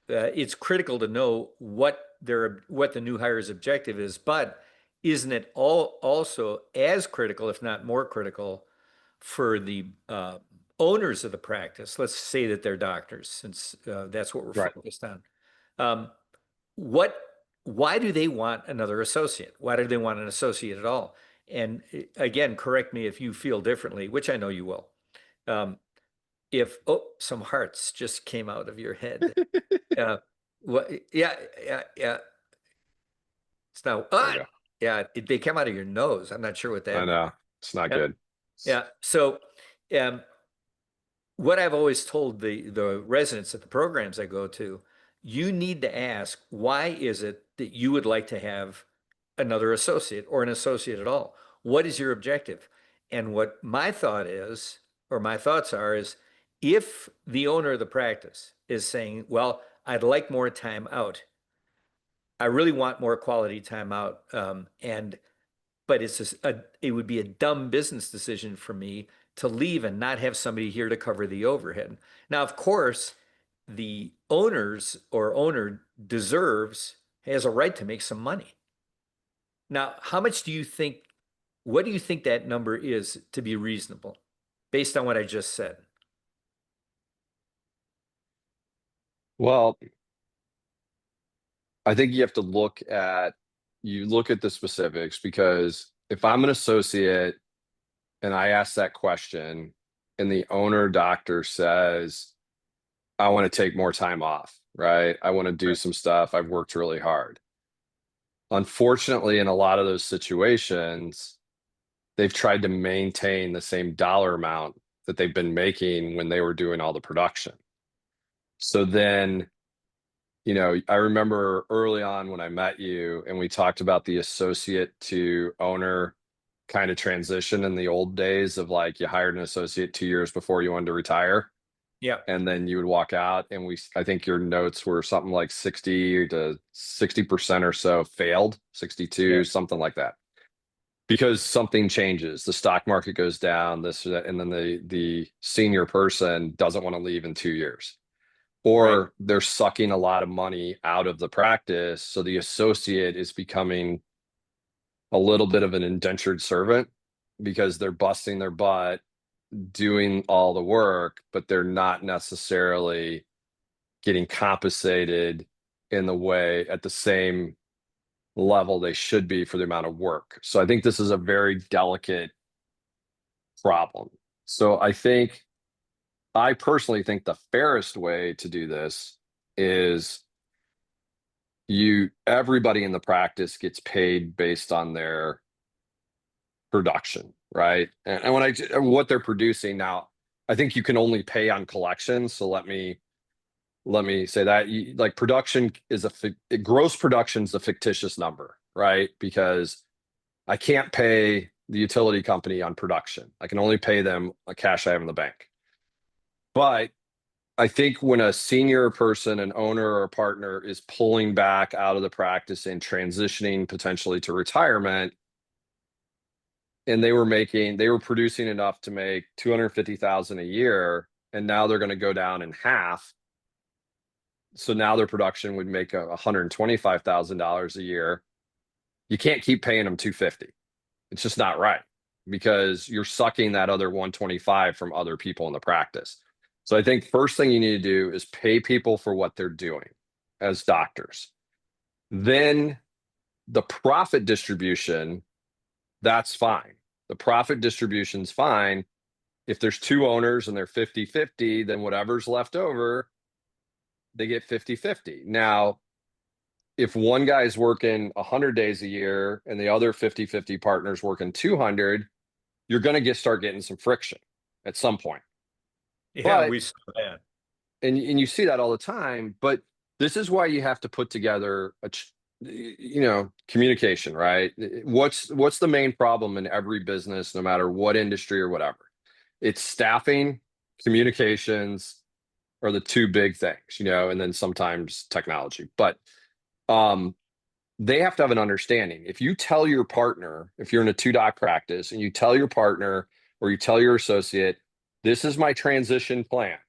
It's critical to know what the new hire's objective is, but isn't it also as critical, if not more critical, for the owners of the practice? Let's say that they're doctors, since that's what we're Right. focused on. Um, what, why do they want another associate? Why do they want an associate at all? And again, correct me if you feel differently, which I know you will. Um, if some hearts just came out of your head. What? Yeah, yeah, yeah. It's now. There you go. Yeah, they come out of your nose. I'm not sure what I that means. know it's not Yeah, good. yeah. So, um, what I've always told the residents at the programs I go to, you need to ask, why is it that you would like to have another associate or an associate at all? What is your objective? And what my thought is, or my thoughts are, is if the owner of the practice is saying, well, I'd like more time out. I really want more quality time out. But it's just it would be a dumb business decision for me to leave and not have somebody here to cover the overhead. Now, of course, the owner has a right to make some money. Now, what do you think that number is to be reasonable based on what I just said? Well, I think you have to look at the specifics, because if I'm an associate and I ask that question and the owner doctor says, I want to take more time off, right? I want to do Right. some stuff. I've worked really hard. Unfortunately, in a lot of those situations, they've tried to maintain the same dollar amount that they've been making when they were doing all the production. So then, I remember early on when I met you and we talked about the associate to owner kind of transition in the old days of, like, you hired an associate 2 years before you wanted to retire, Yeah. and then you would walk out, and I think your notes were something like 60 to 60% or so failed, 62, Yeah. something like that. Because something changes, the stock market goes down, this or that, and then the senior person doesn't want to leave in 2 years. Right. Or they're sucking a lot of money out of the practice, so the associate is becoming a little bit of an indentured servant because they're busting their butt doing all the work, but they're not necessarily getting compensated in the way at the same level they should be for the amount of work. So I think this is a very delicate problem. So I personally think the fairest way to do this is everybody in the practice gets paid based on their production, right? And what they're producing now, I think you can only pay on collections. So let me say that, like, production is gross production is a fictitious number, right? Because I can't pay the utility company on production. I can only pay them a cash I have in the bank. But I think when a senior person, an owner or a partner, is pulling back out of the practice and transitioning potentially to retirement, and they were producing enough to make 250,000 a year, and now they're going to go down in half. So now their production would make $125,000 a year. You can't keep paying them 250. It's just not right, because you're sucking that other 125 from other people in the practice. So I think first thing you need to do is pay people for what they're doing as doctors. Then the profit distribution, that's fine. The profit distribution's fine. If there's two owners and they're 50-50, then whatever's left over, they get 50-50. Now, if one guy's working 100 days a year and the other 50-50 partners working 200, you're going to start getting some friction at some point. Yeah, But we saw that. and you see that all the time, but this is why you have to put together communication, right? What's the main problem in every business, no matter what industry or whatever? It's staffing, communications are the two big things, and then sometimes technology. But they have to have an understanding. If you tell your partner, if you're in a 2 doc practice and you tell your partner or you tell your associate, this is my transition plan,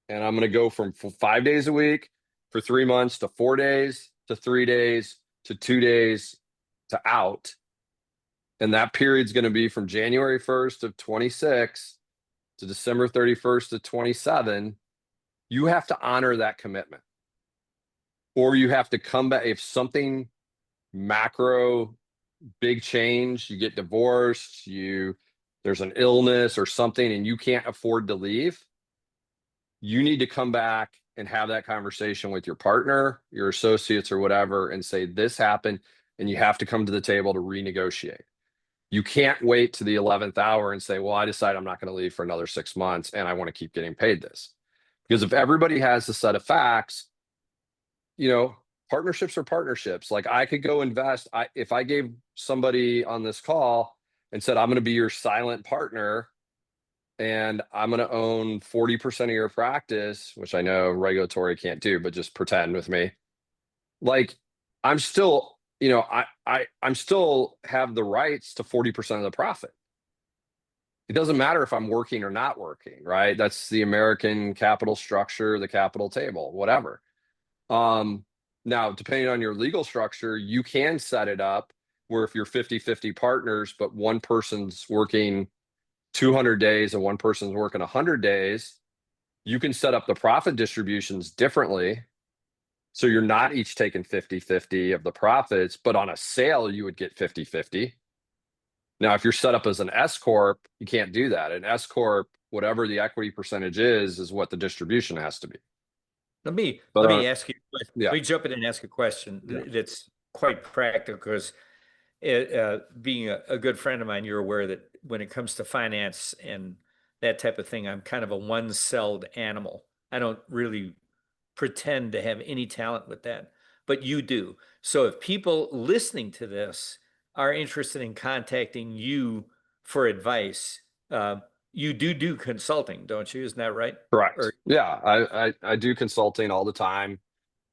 and I'm going to go from 5 days a week for 3 months to 4 days to 3 days to 2 days to out. And that period's going to be from January 1st of 26 to December 31st of 27. You have to honor that commitment. Or you have to come back if something macro, big change, you get divorced, there's an illness or something and you can't afford to leave. You need to come back and have that conversation with your partner, your associates or whatever, and say, this happened, and you have to come to the table to renegotiate. You can't wait to the 11th hour and say, well, I decide I'm not going to leave for another 6 months and I want to keep getting paid this. Because if everybody has the set of facts, partnerships are partnerships. Like I could go invest. If I gave somebody on this call and said, I'm going to be your silent partner and I'm going to own 40% of your practice, which I know regulatory can't do, but just pretend with me. Like I'm still, I'm still have the rights to 40% of the profit. It doesn't matter if I'm working or not working, right? That's the American capital structure, the capital table, whatever. Now, depending on your legal structure, you can set it up where if you're 50-50 partners, but one person's working 200 days and one person's working 100 days, you can set up the profit distributions differently. So you're not each taking 50-50 of the profits, but on a sale, you would get 50-50. Now, if you're set up as an S Corp, you can't do that. An S Corp, whatever the equity percentage is what the distribution has to be. Let me ask you, yeah. let me jump in and ask a question that's quite practical because being a good friend of mine, you're aware that when it comes to finance and that type of thing, I'm kind of a one-celled animal. I don't really pretend to have any talent with that, but you do. So if people listening to this are interested in contacting you for advice, you do consulting, don't you? Isn't that right? Correct. Yeah, I do consulting all the time.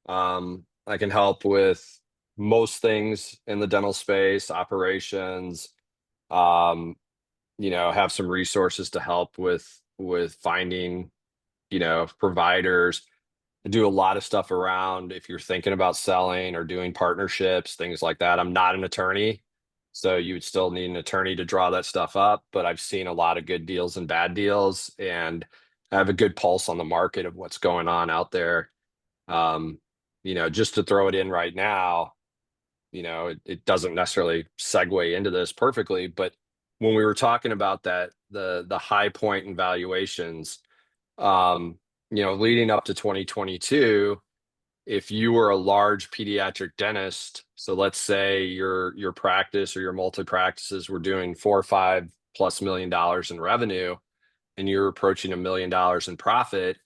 I can help with most things in the dental space, operations, have some resources to help with finding, providers. I do a lot of stuff around if you're thinking about selling or doing partnerships, things like that. I'm not an attorney, so you would still need an attorney to draw that stuff up, but I've seen a lot of good deals and bad deals, and I have a good pulse on the market of what's going on out there. Just to throw it in right now, it doesn't necessarily segue into this perfectly, but when we were talking about that, the high point in valuations, leading up to 2022, if you were a large pediatric dentist, so let's say your practice or your multi-practices were doing $4 or $5+ million in revenue, and you're approaching $1 million in profit,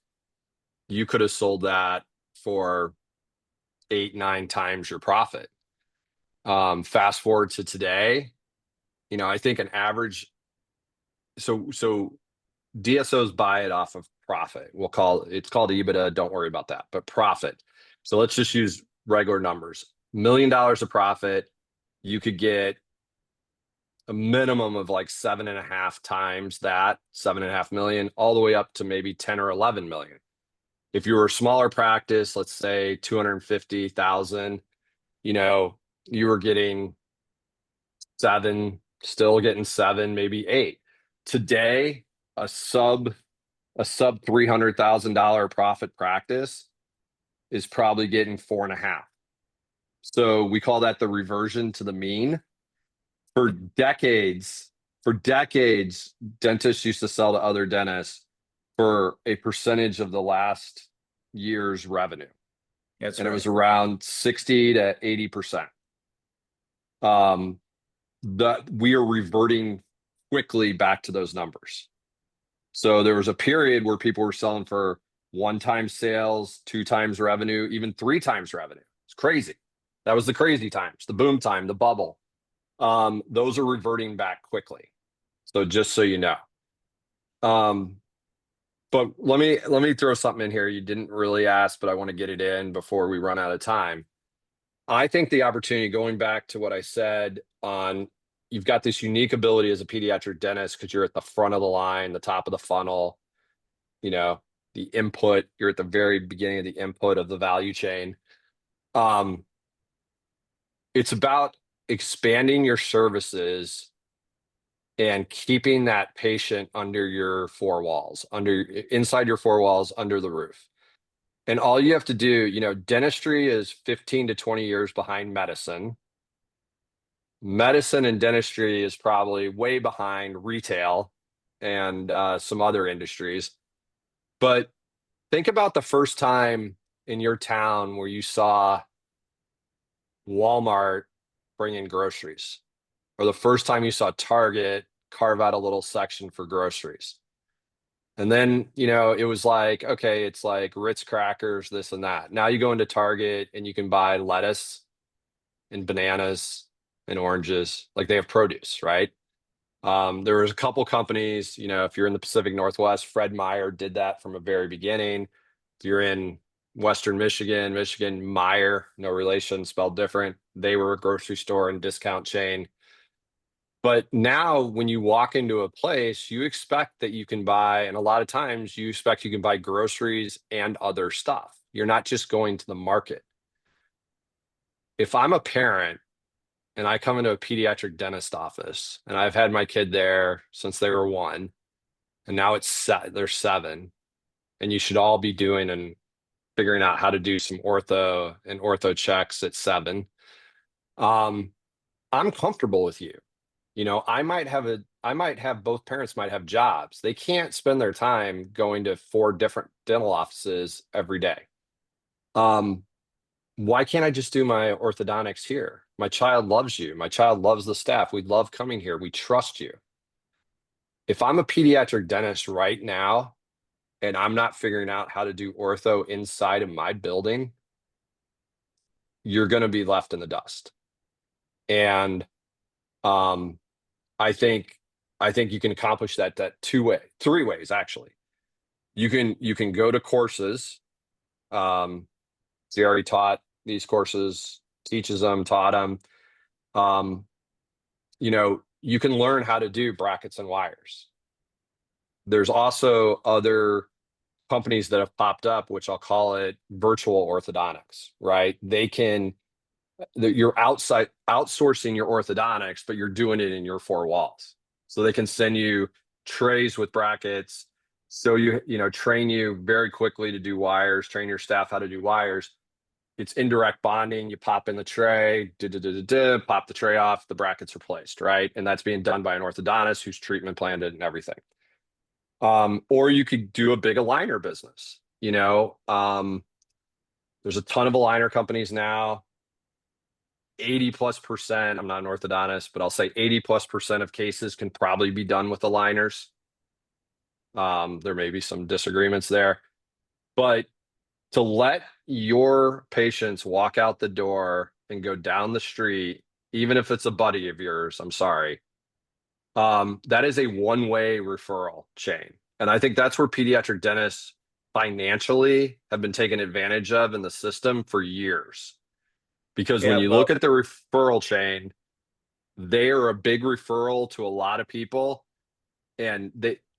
you could have sold that for 8-9 times your profit. Fast forward to today, I think an average, so DSOs buy it off of profit. It's called EBITDA. Don't worry about that, but profit. So let's just use regular numbers. $1 million of profit, you could get a minimum of like 7.5 times that, 7.5 million, all the way up to maybe 10 or 11 million. If you were a smaller practice, let's say 250,000, you were getting 7, still getting 7, maybe 8. Today, a sub $300,000 profit practice is probably getting 4.5. So we call that the reversion to the mean. For decades, dentists used to sell to other dentists for a percentage of the last year's revenue. That's and right. It was around 60 to 80%. That we are reverting quickly back to those numbers. So there was a period where people were selling for 1 time sales, 2 times revenue, even 3 times revenue. It's crazy. That was the crazy times, the boom time, the bubble. Those are reverting back quickly. So just so you know. But let me throw something in here. You didn't really ask, but I want to get it in before we run out of time. I think the opportunity, going back to what I said on, you've got this unique ability as a pediatric dentist because you're at the front of the line, the top of the funnel, you know, the input, you're at the very beginning of the input of the value chain. It's about expanding your services and keeping that patient under your four walls, inside your four walls, under the roof. And all you have to do, dentistry is 15 to 20 years behind medicine. Medicine and dentistry is probably way behind retail and some other industries. But think about the first time in your town where you saw Walmart bring in groceries, or the first time you saw Target carve out a little section for groceries. And then, it was like, okay, it's like Ritz crackers, this and that. Now you go into Target and you can buy lettuce and bananas and oranges, like they have produce, right? There was a couple companies, if you're in the Pacific Northwest, Fred Meyer did that from a very beginning. If you're in Western Michigan, Meyer, no relation, spelled different. They were a grocery store and discount chain. But now when you walk into a place, you expect that you can buy, and a lot of times you expect you can buy groceries and other stuff. You're not just going to the market. If I'm a parent and I come into a pediatric dentist office and I've had my kid there since they were 1, and now they're 7, and you should all be doing and figuring out how to do some ortho and ortho checks at 7. I'm comfortable with you. I might have both parents might have jobs. They can't spend their time going to 4 different dental offices every day. Why can't I just do my orthodontics here? My child loves you. My child loves the staff. We love coming here. We trust you. If I'm a pediatric dentist right now and I'm not figuring out how to do ortho inside of my building, you're going to be left in the dust. And I think you can accomplish that 3 ways, actually. You can go to courses. Gerry taught these courses, teaches them, taught them. You can learn how to do brackets and wires. There's also other companies that have popped up, which I'll call it virtual orthodontics, right? You're outsourcing your orthodontics, but you're doing it in your 4 walls. So they can send you trays with brackets. So train you very quickly to do wires, train your staff how to do wires. It's indirect bonding. You pop in the tray, pop the tray off, the bracket's replaced, right? And that's being done by an orthodontist who's treatment planned it and everything. Or you could do a big aligner business. There's a ton of aligner companies now. 80+%, I'm not an orthodontist, but I'll say 80+% of cases can probably be done with aligners. There may be some disagreements there, but to let your patients walk out the door and go down the street, even if it's a buddy of yours, I'm sorry, that is a one-way referral chain. And I think that's where pediatric dentists financially have been taken advantage of in the system for years. Because when you look at the referral chain, they are a big referral to a lot of people. And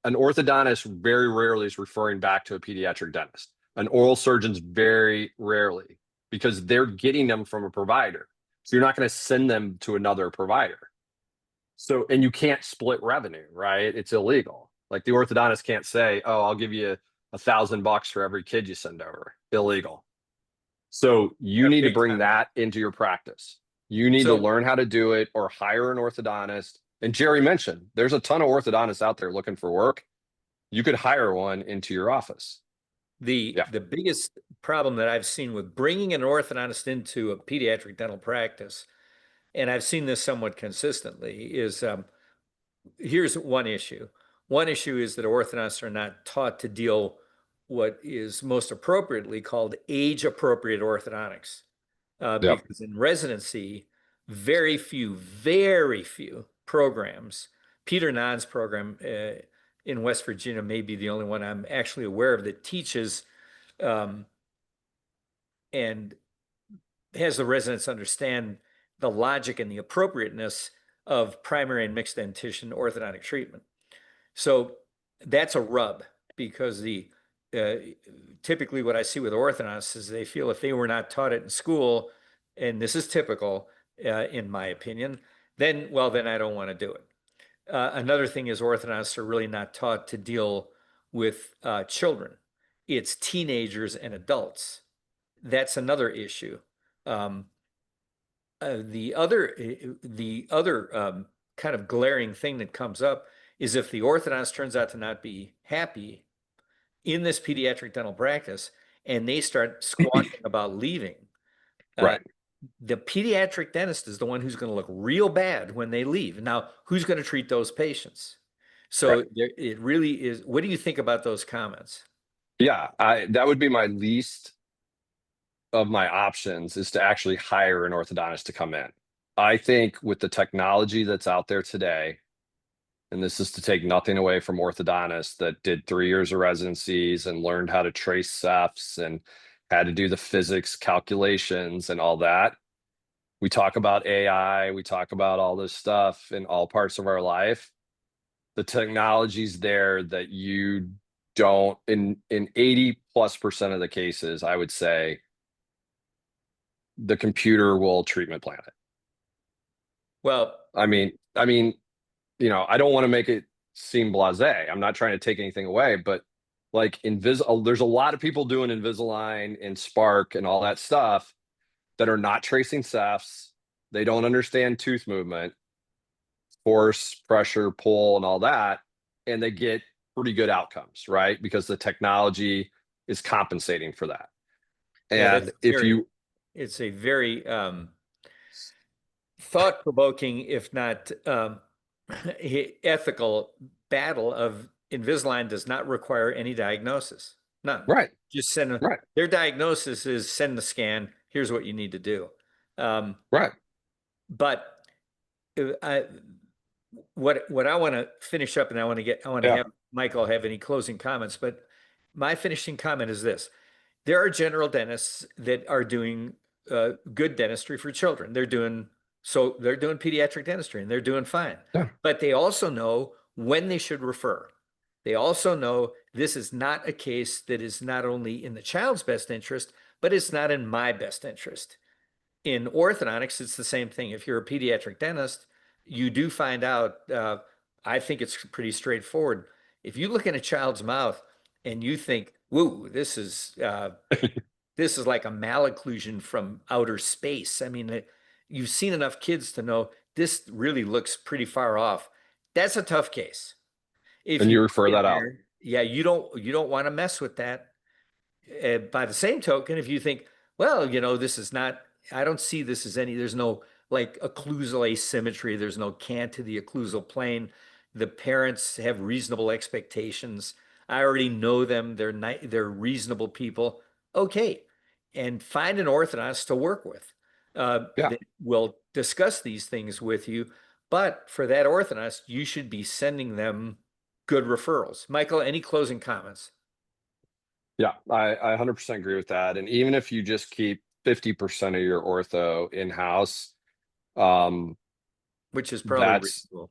an orthodontist very rarely is referring back to a pediatric dentist. An oral surgeon's very rarely, because they're getting them from a provider. So you're not going to send them to another provider. So, and you can't split revenue, right? It's illegal. Like the orthodontist can't say, oh, I'll give you $1,000 for every kid you send over. Illegal. So you need to bring that into your practice. You need to learn how to do it or hire an orthodontist. And Gerry mentioned, there's a ton of orthodontists out there looking for work. You could hire one into your office. The biggest problem that I've seen with bringing an orthodontist into a pediatric dental practice, and I've seen this somewhat consistently, is here's one issue. One issue is that orthodontists are not taught to deal what is most appropriately called age-appropriate orthodontics. Because in residency, very few programs, Peter Nahn's program in West Virginia may be the only one I'm actually aware of that teaches and has the residents understand the logic and the appropriateness of primary and mixed dentition orthodontic treatment. So that's a rub, because uh, typically what I see with orthodontists is they feel if they were not taught it in school, and this is typical, in my opinion, then I don't want to do it. Another thing is orthodontists are really not taught to deal with children. It's teenagers and adults. That's another issue. Um, the other kind of glaring thing that comes up is if the orthodontist turns out to not be happy in this pediatric dental practice and they start squawking about leaving, Right. the pediatric dentist is the one who's going to look real bad when they leave. Now, who's going to treat those patients? So Right. it really is. What do you think about those comments? Yeah, that would be my least of my options, is to actually hire an orthodontist to come in. I think with the technology that's out there today, and this is to take nothing away from orthodontists that did 3 years of residencies and learned how to trace cephs and had to do the physics calculations and all that. We talk about AI, we talk about all this stuff in all parts of our life. The technology's there that you don't, in 80+% of the cases, I would say the computer will treatment plan it. Well, I mean, I don't want to make it seem blasé. I'm not trying to take anything away, but like there's a lot of people doing Invisalign and Spark and all that stuff that are not tracing cephs. They don't understand tooth movement, force, pressure, pull, and all that, and they get pretty good outcomes, right? Because the technology is compensating for that. yeah, And if you, it's a very thought-provoking, if not ethical battle of Invisalign does not require any diagnosis. None. right, Just right, their diagnosis is send the scan. Here's what you need to do. right, But I, what I want to finish up, and I want to yeah, have Michael have any closing comments. But my finishing comment is this: there are general dentists that are doing good dentistry for children. They're doing pediatric dentistry and they're doing fine. yeah, But they also know when they should refer. They also know this is not a case that is not only in the child's best interest, but it's not in my best interest. In orthodontics, it's the same thing. If you're a pediatric dentist, you do find out, I think it's pretty straightforward. If you look in a child's mouth and you think, whoa, this is like a malocclusion from outer space. I mean, you've seen enough kids to know this really looks pretty far off. That's a tough case. If and you you look refer in that out. there, yeah, you don't want to mess with that. By the same token, if you think, well, this is not, I don't see this as there's no like occlusal asymmetry, there's no cant to the occlusal plane. The parents have reasonable expectations. I already know them. They're reasonable people. Okay. And find an orthodontist to work with Yeah, that will discuss these things with you. But for that orthodontist, you should be sending them good referrals. Michael, any closing comments? yeah, I 100% agree with that. And even if you just keep 50% of your ortho in-house, um, Which is probably that's, reasonable.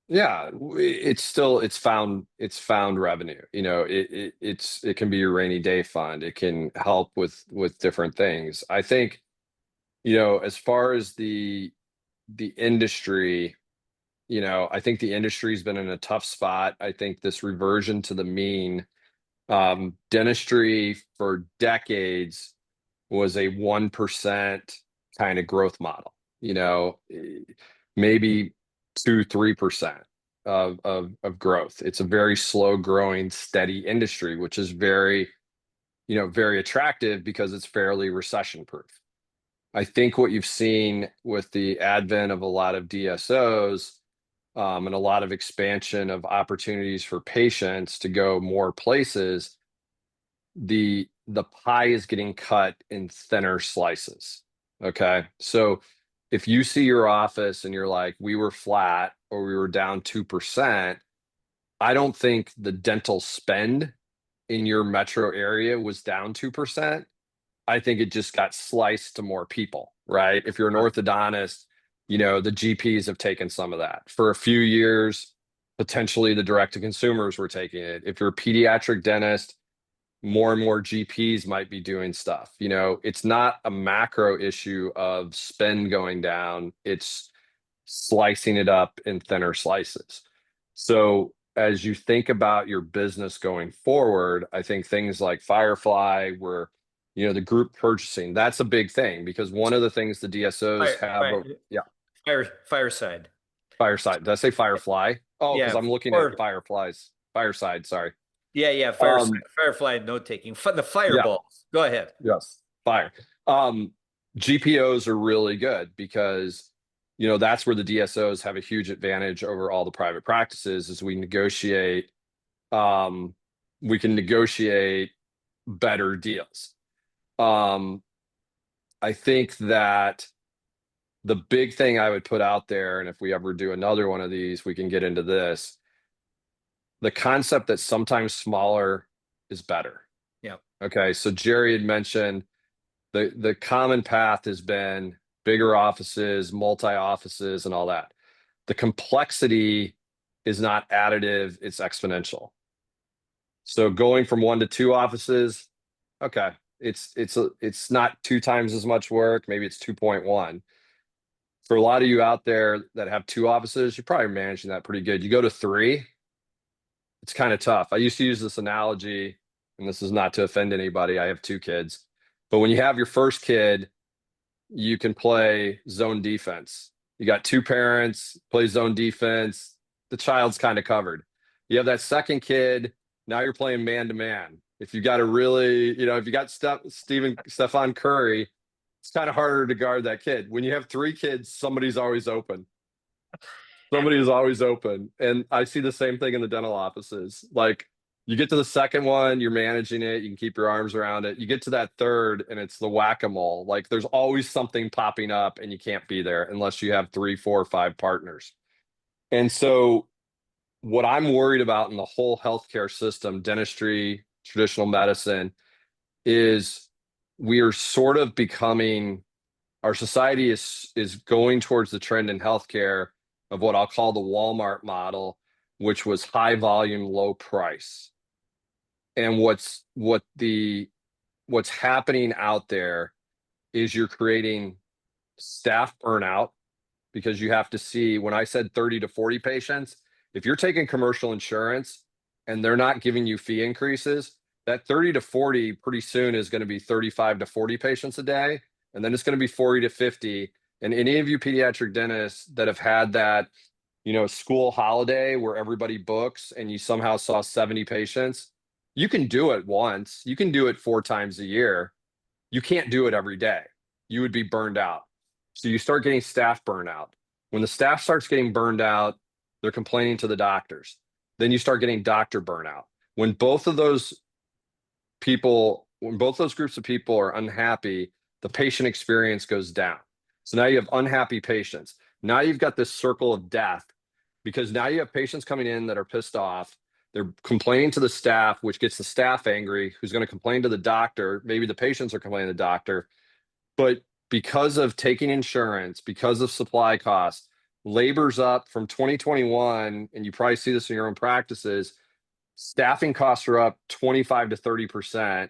yeah, it's found revenue. It can be your rainy day fund. It can help with different things. I think, as far as the industry, I think the industry's been in a tough spot. I think this reversion to the mean, dentistry for decades was a 1% kind of growth model, maybe 2-3% of growth. It's a very slow growing, steady industry, which is very attractive because it's fairly recession proof. I think what you've seen with the advent of a lot of DSOs, and a lot of expansion of opportunities for patients to go more places, the pie is getting cut in thinner slices. Okay. So if you see your office and you're like, we were flat or we were down 2%, I don't think the dental spend in your metro area was down 2%. I think it just got sliced to more people, right? If you're an orthodontist, the GPs have taken some of that. For a few years, potentially the direct to consumers were taking it. If you're a pediatric dentist, more and more GPs might be doing stuff. It's not a macro issue of spend going down. It's slicing it up in thinner slices. So as you think about your business going forward, I think things like Firefly, where the group purchasing, that's a big thing, because one of the things the DSOs have. Yeah. Fireside. Fireside. Did I say Firefly? Oh, because Yeah. I'm looking at Fireflies. Fireside, sorry. Yeah. Firefly note taking. The fireballs. Go ahead. Yes. Fire. GPOs are really good because that's where the DSOs have a huge advantage over all the private practices. Is we can negotiate better deals. I think that the big thing I would put out there, and if we ever do another one of these, we can get into this, the concept that sometimes smaller is better. Yeah. Okay. So Gerry had mentioned the common path has been bigger offices, multi-offices, and all that. The complexity is not additive, it's exponential. So going from 1 to 2 offices, okay, it's not 2 times as much work, maybe it's 2.1. For a lot of you out there that have 2 offices, you're probably managing that pretty good. You go to 3, it's kind of tough. I used to use this analogy, and this is not to offend anybody. I have 2 kids. But when you have your first kid, you can play zone defense. You got 2 parents, play zone defense. The child's kind of covered. You have that second kid, now you're playing man to man. If you got if you got Stephen Curry, it's kind of harder to guard that kid. When you have 3 kids, somebody's always open. Somebody is always open. And I see the same thing in the dental offices. Like, you get to the second one, you're managing it, you can keep your arms around it. You get to that third, and it's the whack-a-mole. Like, there's always something popping up, and you can't be there unless you have 3, 4, 5 partners. And so what I'm worried about in the whole healthcare system, dentistry, traditional medicine, is we are sort of becoming, our society is going towards the trend in healthcare of what I'll call the Walmart model, which was high volume, low price. And what's happening out there is you're creating staff burnout, because you have to see, when I said 30 to 40 patients, if you're taking commercial insurance and they're not giving you fee increases, that 30 to 40 pretty soon is going to be 35 to 40 patients a day. And then it's going to be 40 to 50. And any of you pediatric dentists that have had that, school holiday where everybody books and you somehow saw 70 patients, you can do it once. You can do it 4 times a year. You can't do it every day. You would be burned out. So you start getting staff burnout. When the staff starts getting burned out, they're complaining to the doctors. Then you start getting doctor burnout. When both those groups of people are unhappy, the patient experience goes down. So now you have unhappy patients. Now you've got this circle of death, because now you have patients coming in that are pissed off. They're complaining to the staff, which gets the staff angry, who's going to complain to the doctor. Maybe the patients are complaining to the doctor. But because of taking insurance, because of supply costs, labor's up from 2021, and you probably see this in your own practices, staffing costs are up 25 to 30%.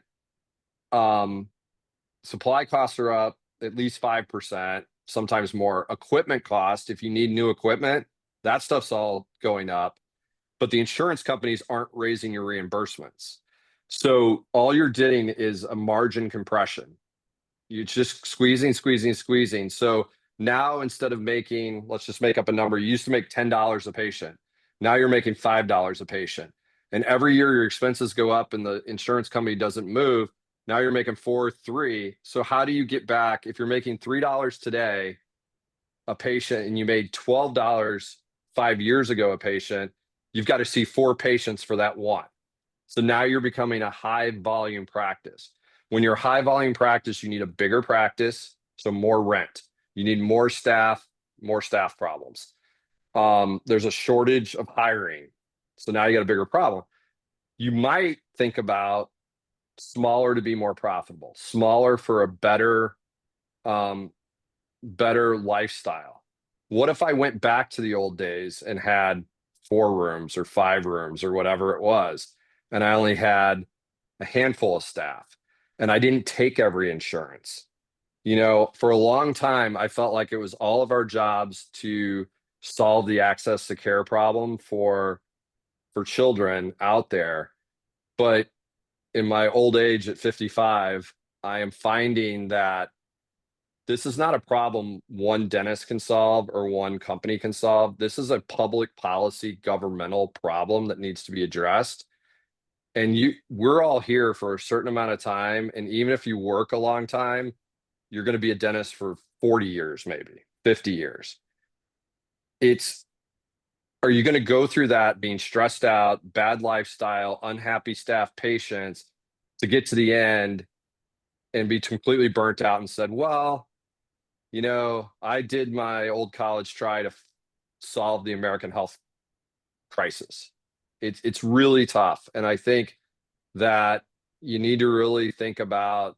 Supply costs are up at least 5%, sometimes more. Equipment cost, if you need new equipment, that stuff's all going up. But the insurance companies aren't raising your reimbursements. So all you're getting is a margin compression. You're just squeezing. So now, instead of making, let's just make up a number, you used to make $10 a patient. Now you're making $5 a patient. And every year your expenses go up and the insurance company doesn't move. Now you're making 4, 3. So how do you get back? If you're making $3 today a patient and you made $12 5 years ago a patient, you've got to see 4 patients for that one. So now you're becoming a high volume practice. When you're a high volume practice, you need a bigger practice, so more rent. You need more staff problems. There's a shortage of hiring. So now you got a bigger problem. You might think about smaller to be more profitable, smaller for a better lifestyle. What if I went back to the old days and had 4 rooms or 5 rooms or whatever it was, and I only had a handful of staff and I didn't take every insurance? For a long time, I felt like it was all of our jobs to solve the access to care problem for children out there. But in my old age at 55, I am finding that this is not a problem one dentist can solve or one company can solve. This is a public policy governmental problem that needs to be addressed. And we're all here for a certain amount of time. And even if you work a long time, you're going to be a dentist for 40 years, maybe 50 years. Are you going to go through that being stressed out, bad lifestyle, unhappy staff, patients, to get to the end and be completely burnt out and said, well, I did my old college try to solve the American health crisis. It's really tough. And I think that you need to really think about,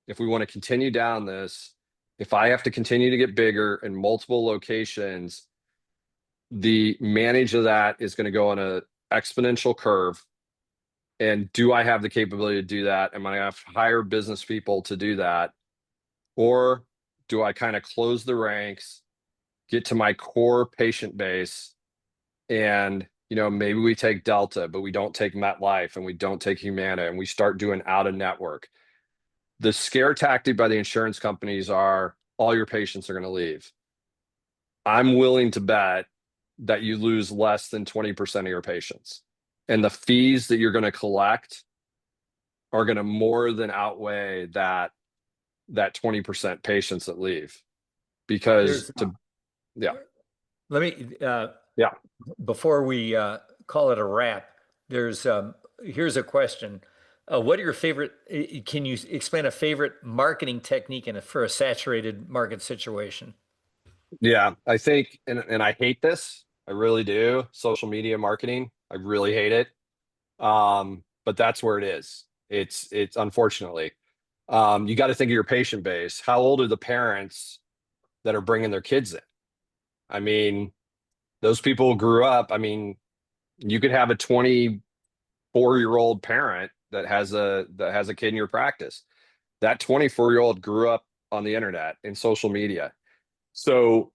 if we want to continue down this, if I have to continue to get bigger in multiple locations, the manage of that is going to go on an exponential curve. And do I have the capability to do that? Am I going to have to hire business people to do that? Or do I kind of close the ranks, get to my core patient base, and maybe we take Delta, but we don't take MetLife and we don't take Humana, and we start doing out of network. The scare tactic by the insurance companies are all your patients are going to leave. I'm willing to bet that you lose less than 20% of your patients. And the fees that you're going to collect are going to more than outweigh that 20% patients that leave. Because yeah. Let me Yeah. Before we call it a wrap, here's a question. What are your favorite, can you explain a favorite marketing technique for a saturated market situation? Yeah, I think, and I hate this. I really do. Social media marketing. I really hate it. But that's where it is. It's unfortunately, you got to think of your patient base. How old are the parents that are bringing their kids in? I mean, those people grew up. I mean, you could have a 24-year-old parent that has a kid in your practice. That 24-year-old grew up on the internet and social media. So,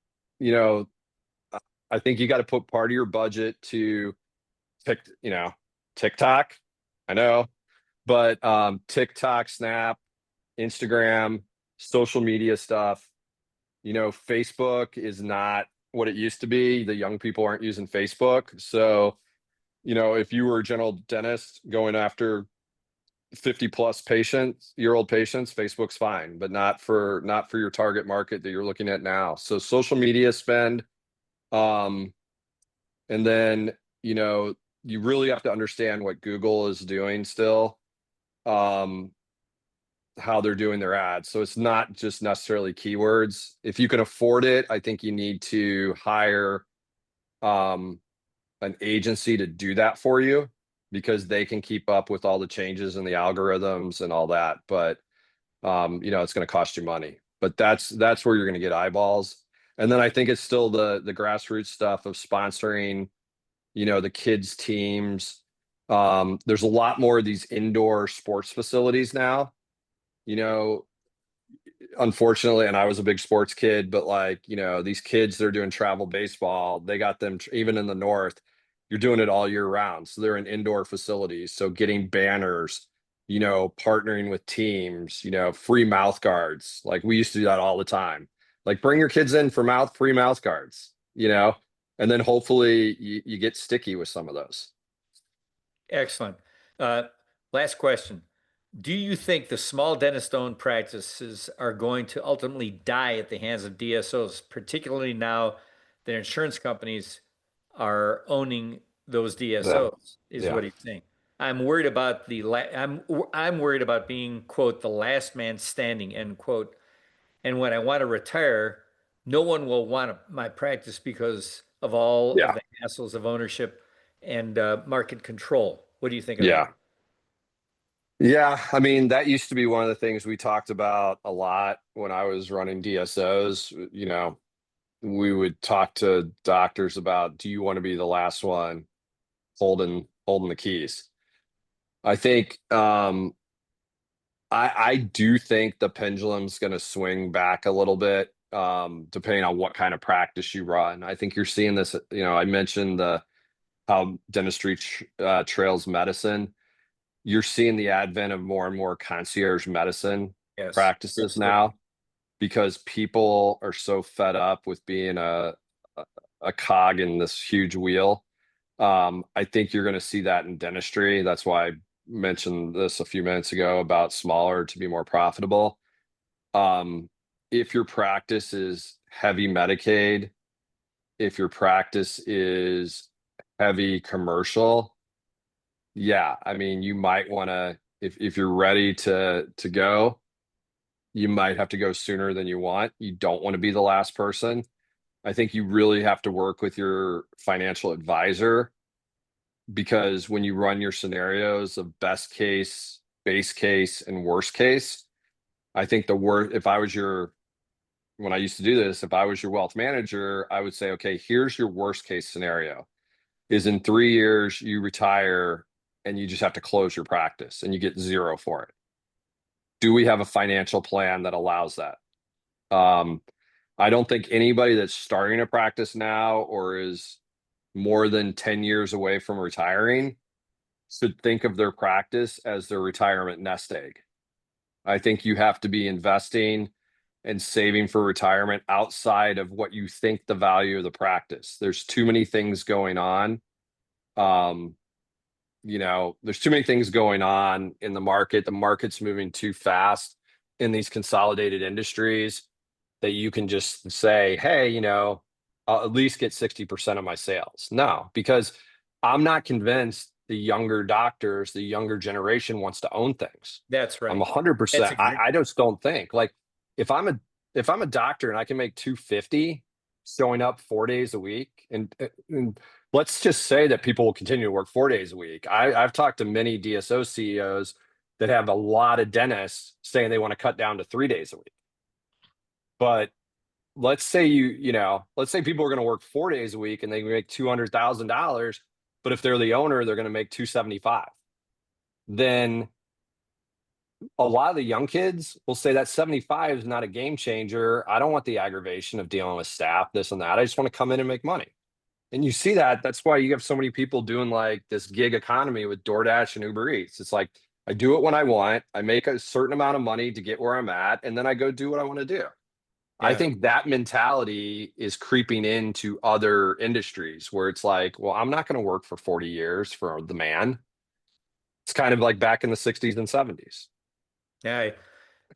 I think you got to put part of your budget to TikTok. I know, but TikTok, Snap, Instagram, social media stuff. Facebook is not what it used to be. The young people aren't using Facebook. So, if you were a general dentist going after 50 plus year-old patients, Facebook's fine, but not for your target market that you're looking at now. So social media spend, and then, you really have to understand what Google is doing still, how they're doing their ads. So it's not just necessarily keywords. If you can afford it, I think you need to hire an agency to do that for you, because they can keep up with all the changes in the algorithms and all that. But it's going to cost you money. But that's where you're going to get eyeballs. And then I think it's still the grassroots stuff of sponsoring, the kids' teams. There's a lot more of these indoor sports facilities now. Unfortunately, and I was a big sports kid, but these kids that are doing travel baseball, they got them even in the north. You're doing it all year round. So they're in indoor facilities. So getting banners, partnering with teams, free mouth guards. Like we used to do that all the time. Like bring your kids in for free mouth guards, and then hopefully you get sticky with some of those. Excellent. Last question. Do you think the small dentist-owned practices are going to ultimately die at the hands of DSOs, particularly now that insurance companies are owning those DSOs? Yeah. What do you think? I'm worried about I'm worried about being, quote, the last man standing, end quote. And when I want to retire, no one will want my practice because of all of the hassles of ownership and market control. What do you think of that? Yeah, I mean, that used to be one of the things we talked about a lot when I was running DSOs. We would talk to doctors about, do you want to be the last one holding the keys? I think I do think the pendulum's going to swing back a little bit, depending on what kind of practice you run. I think you're seeing this. I mentioned the how dentistry trails medicine. You're seeing the advent of more and more concierge medicine Yes, practices absolutely. now because people are so fed up with being a cog in this huge wheel. I think you're going to see that in dentistry. That's why I mentioned this a few minutes ago about smaller to be more profitable. Um, if your practice is heavy Medicaid, if your practice is heavy commercial, yeah, I mean, you might want to, if you're ready to go, you might have to go sooner than you want. You don't want to be the last person. I think you really have to work with your financial advisor because when you run your scenarios of best case, base case, and worst case, I think the worst, if I was your, when I used to do this, if I was your wealth manager, I would say, okay, here's your worst case scenario is in 3 years you retire and you just have to close your practice and you get zero for it. Do we have a financial plan that allows that? Um, I don't think anybody that's starting a practice now or is more than 10 years away from retiring should think of their practice as their retirement nest egg. I think you have to be investing and saving for retirement outside of what you think the value of the practice. There's too many things going on. Um, there's too many things going on in the market. The market's moving too fast in these consolidated industries that you can just say, hey, I'll at least get 60% of my sales. No, because I'm not convinced the younger doctors, the younger generation wants to own things. That's I'm right. That's 100%. exactly. I just don't think like if I'm a if I'm a doctor and I can make 250 showing up 4 days a week, and let's just say that people will continue to work 4 days a week. I've talked to many DSO CEOs that have a lot of dentists saying they want to cut down to 3 days a week. But let's say let's say people are going to work 4 days a week and they make $200,000, but if they're the owner, they're going to make 275. Then a lot of the young kids will say that 75 is not a game changer. I don't want the aggravation of dealing with staff, this and that. I just want to come in and make money. And you see that. That's why you have so many people doing like this gig economy with DoorDash and Uber Eats. It's like I do it when I want. I make a certain amount of money to get where I'm at, and then I go do what I want to do. I Yeah. think that mentality is creeping into other industries where it's like, well, I'm not going to work for 40 years for the man. It's kind of like back in the 60s and 70s. Yeah.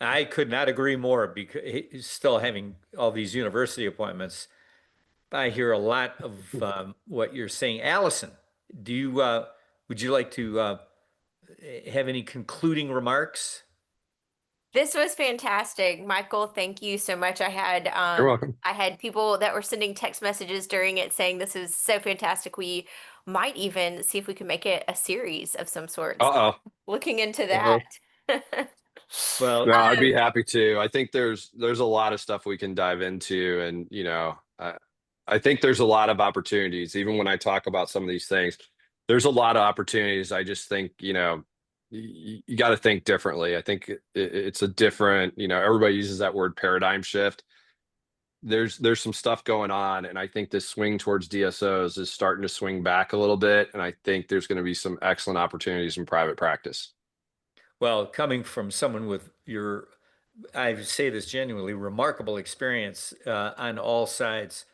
I could not agree more because still having all these university appointments, I hear a lot of what you're saying. Allison, do you would you like to have any concluding remarks? This was fantastic. Michael, thank you so much. You're welcome. I had people that were sending text messages during it saying this is so fantastic. We might even see if we can make it a series of some sorts. Uh-oh. Looking into Uh-huh. that. Well, No, I'd be Um, happy to. I think there's a lot of stuff we can dive into, and I think there's a lot of opportunities. Even when I talk about some of these things, there's a lot of opportunities. I just think you got to think differently. I think it's a different. Everybody uses that word paradigm shift. There's some stuff going on, and I think this swing towards DSOs is starting to swing back a little bit, and I think there's going to be some excellent opportunities in private practice. well, coming from someone with your, I say this genuinely, remarkable experience on all sides.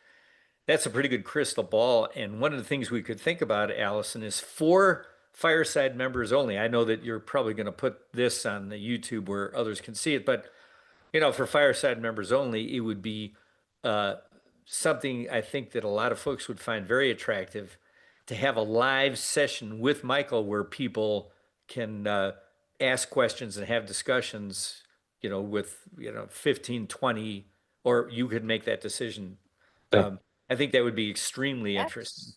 That's a pretty good crystal ball. And one of the things we could think about, Allison, is for Fireside members only. I know that you're probably going to put this on the YouTube where others can see it, but for Fireside members only, it would be uh, something I think that a lot of folks would find very attractive to have a live session with Michael where people can ask questions and have discussions, with, 15, 20, or you could make that decision. Yeah. I think that would be extremely interesting. yes,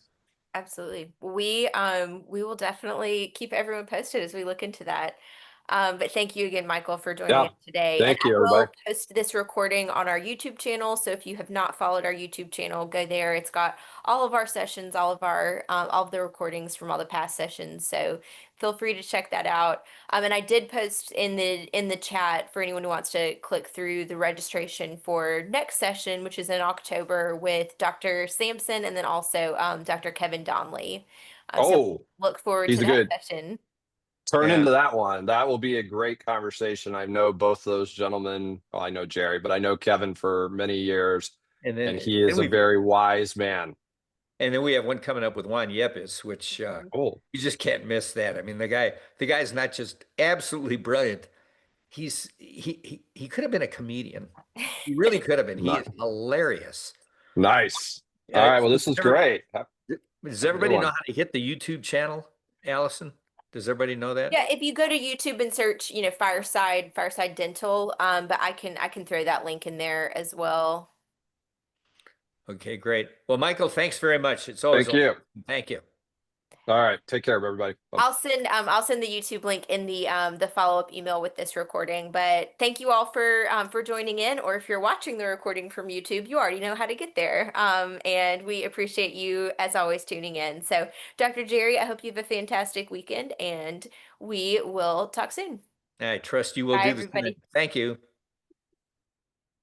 absolutely. We will definitely keep everyone posted as we look into that. But thank you again, Michael, for joining Yeah. us today. And Thank I you, will everybody. post this recording on our YouTube channel. So if you have not followed our YouTube channel, go there. It's got all of our sessions, all of the recordings from all the past sessions. So feel free to check that out. And I did post in the chat for anyone who wants to click through the registration for next session, which is in October with Dr. Samson and then also Dr. Kevin Donnelly. So Oh, look forward he's to a that good. session. Turn Yeah. into that one. That will be a great conversation. I know both those gentlemen. Well, I know Gerry, but I know Kevin for many years, And and then, he is a very wise man. and then we have one coming up with Juan Yepes, which Oh, you just can't miss that. I mean, the guy's not just absolutely brilliant. He could have been a comedian. He really could have been. He nice. is hilarious. Nice. All Uh, right. Well, this is great. Have does a good everybody know one. how to hit the YouTube channel, Allison? Does everybody know that? Yeah, if you go to YouTube and search, Fireside Dental, but I can throw that link in there as well. Okay, great. Well, Michael, thanks very much. It's always Thank you. thank you. All right. Take care, everybody. Bye. I'll send the YouTube link in the follow-up email with this recording. But thank you all for joining in, or if you're watching the recording from YouTube, you already know how to get there. And we appreciate you as always tuning in. So, Dr. Gerry, I hope you have a fantastic weekend, and we will talk soon. I trust you will Bye, do the same. everybody. Thank you.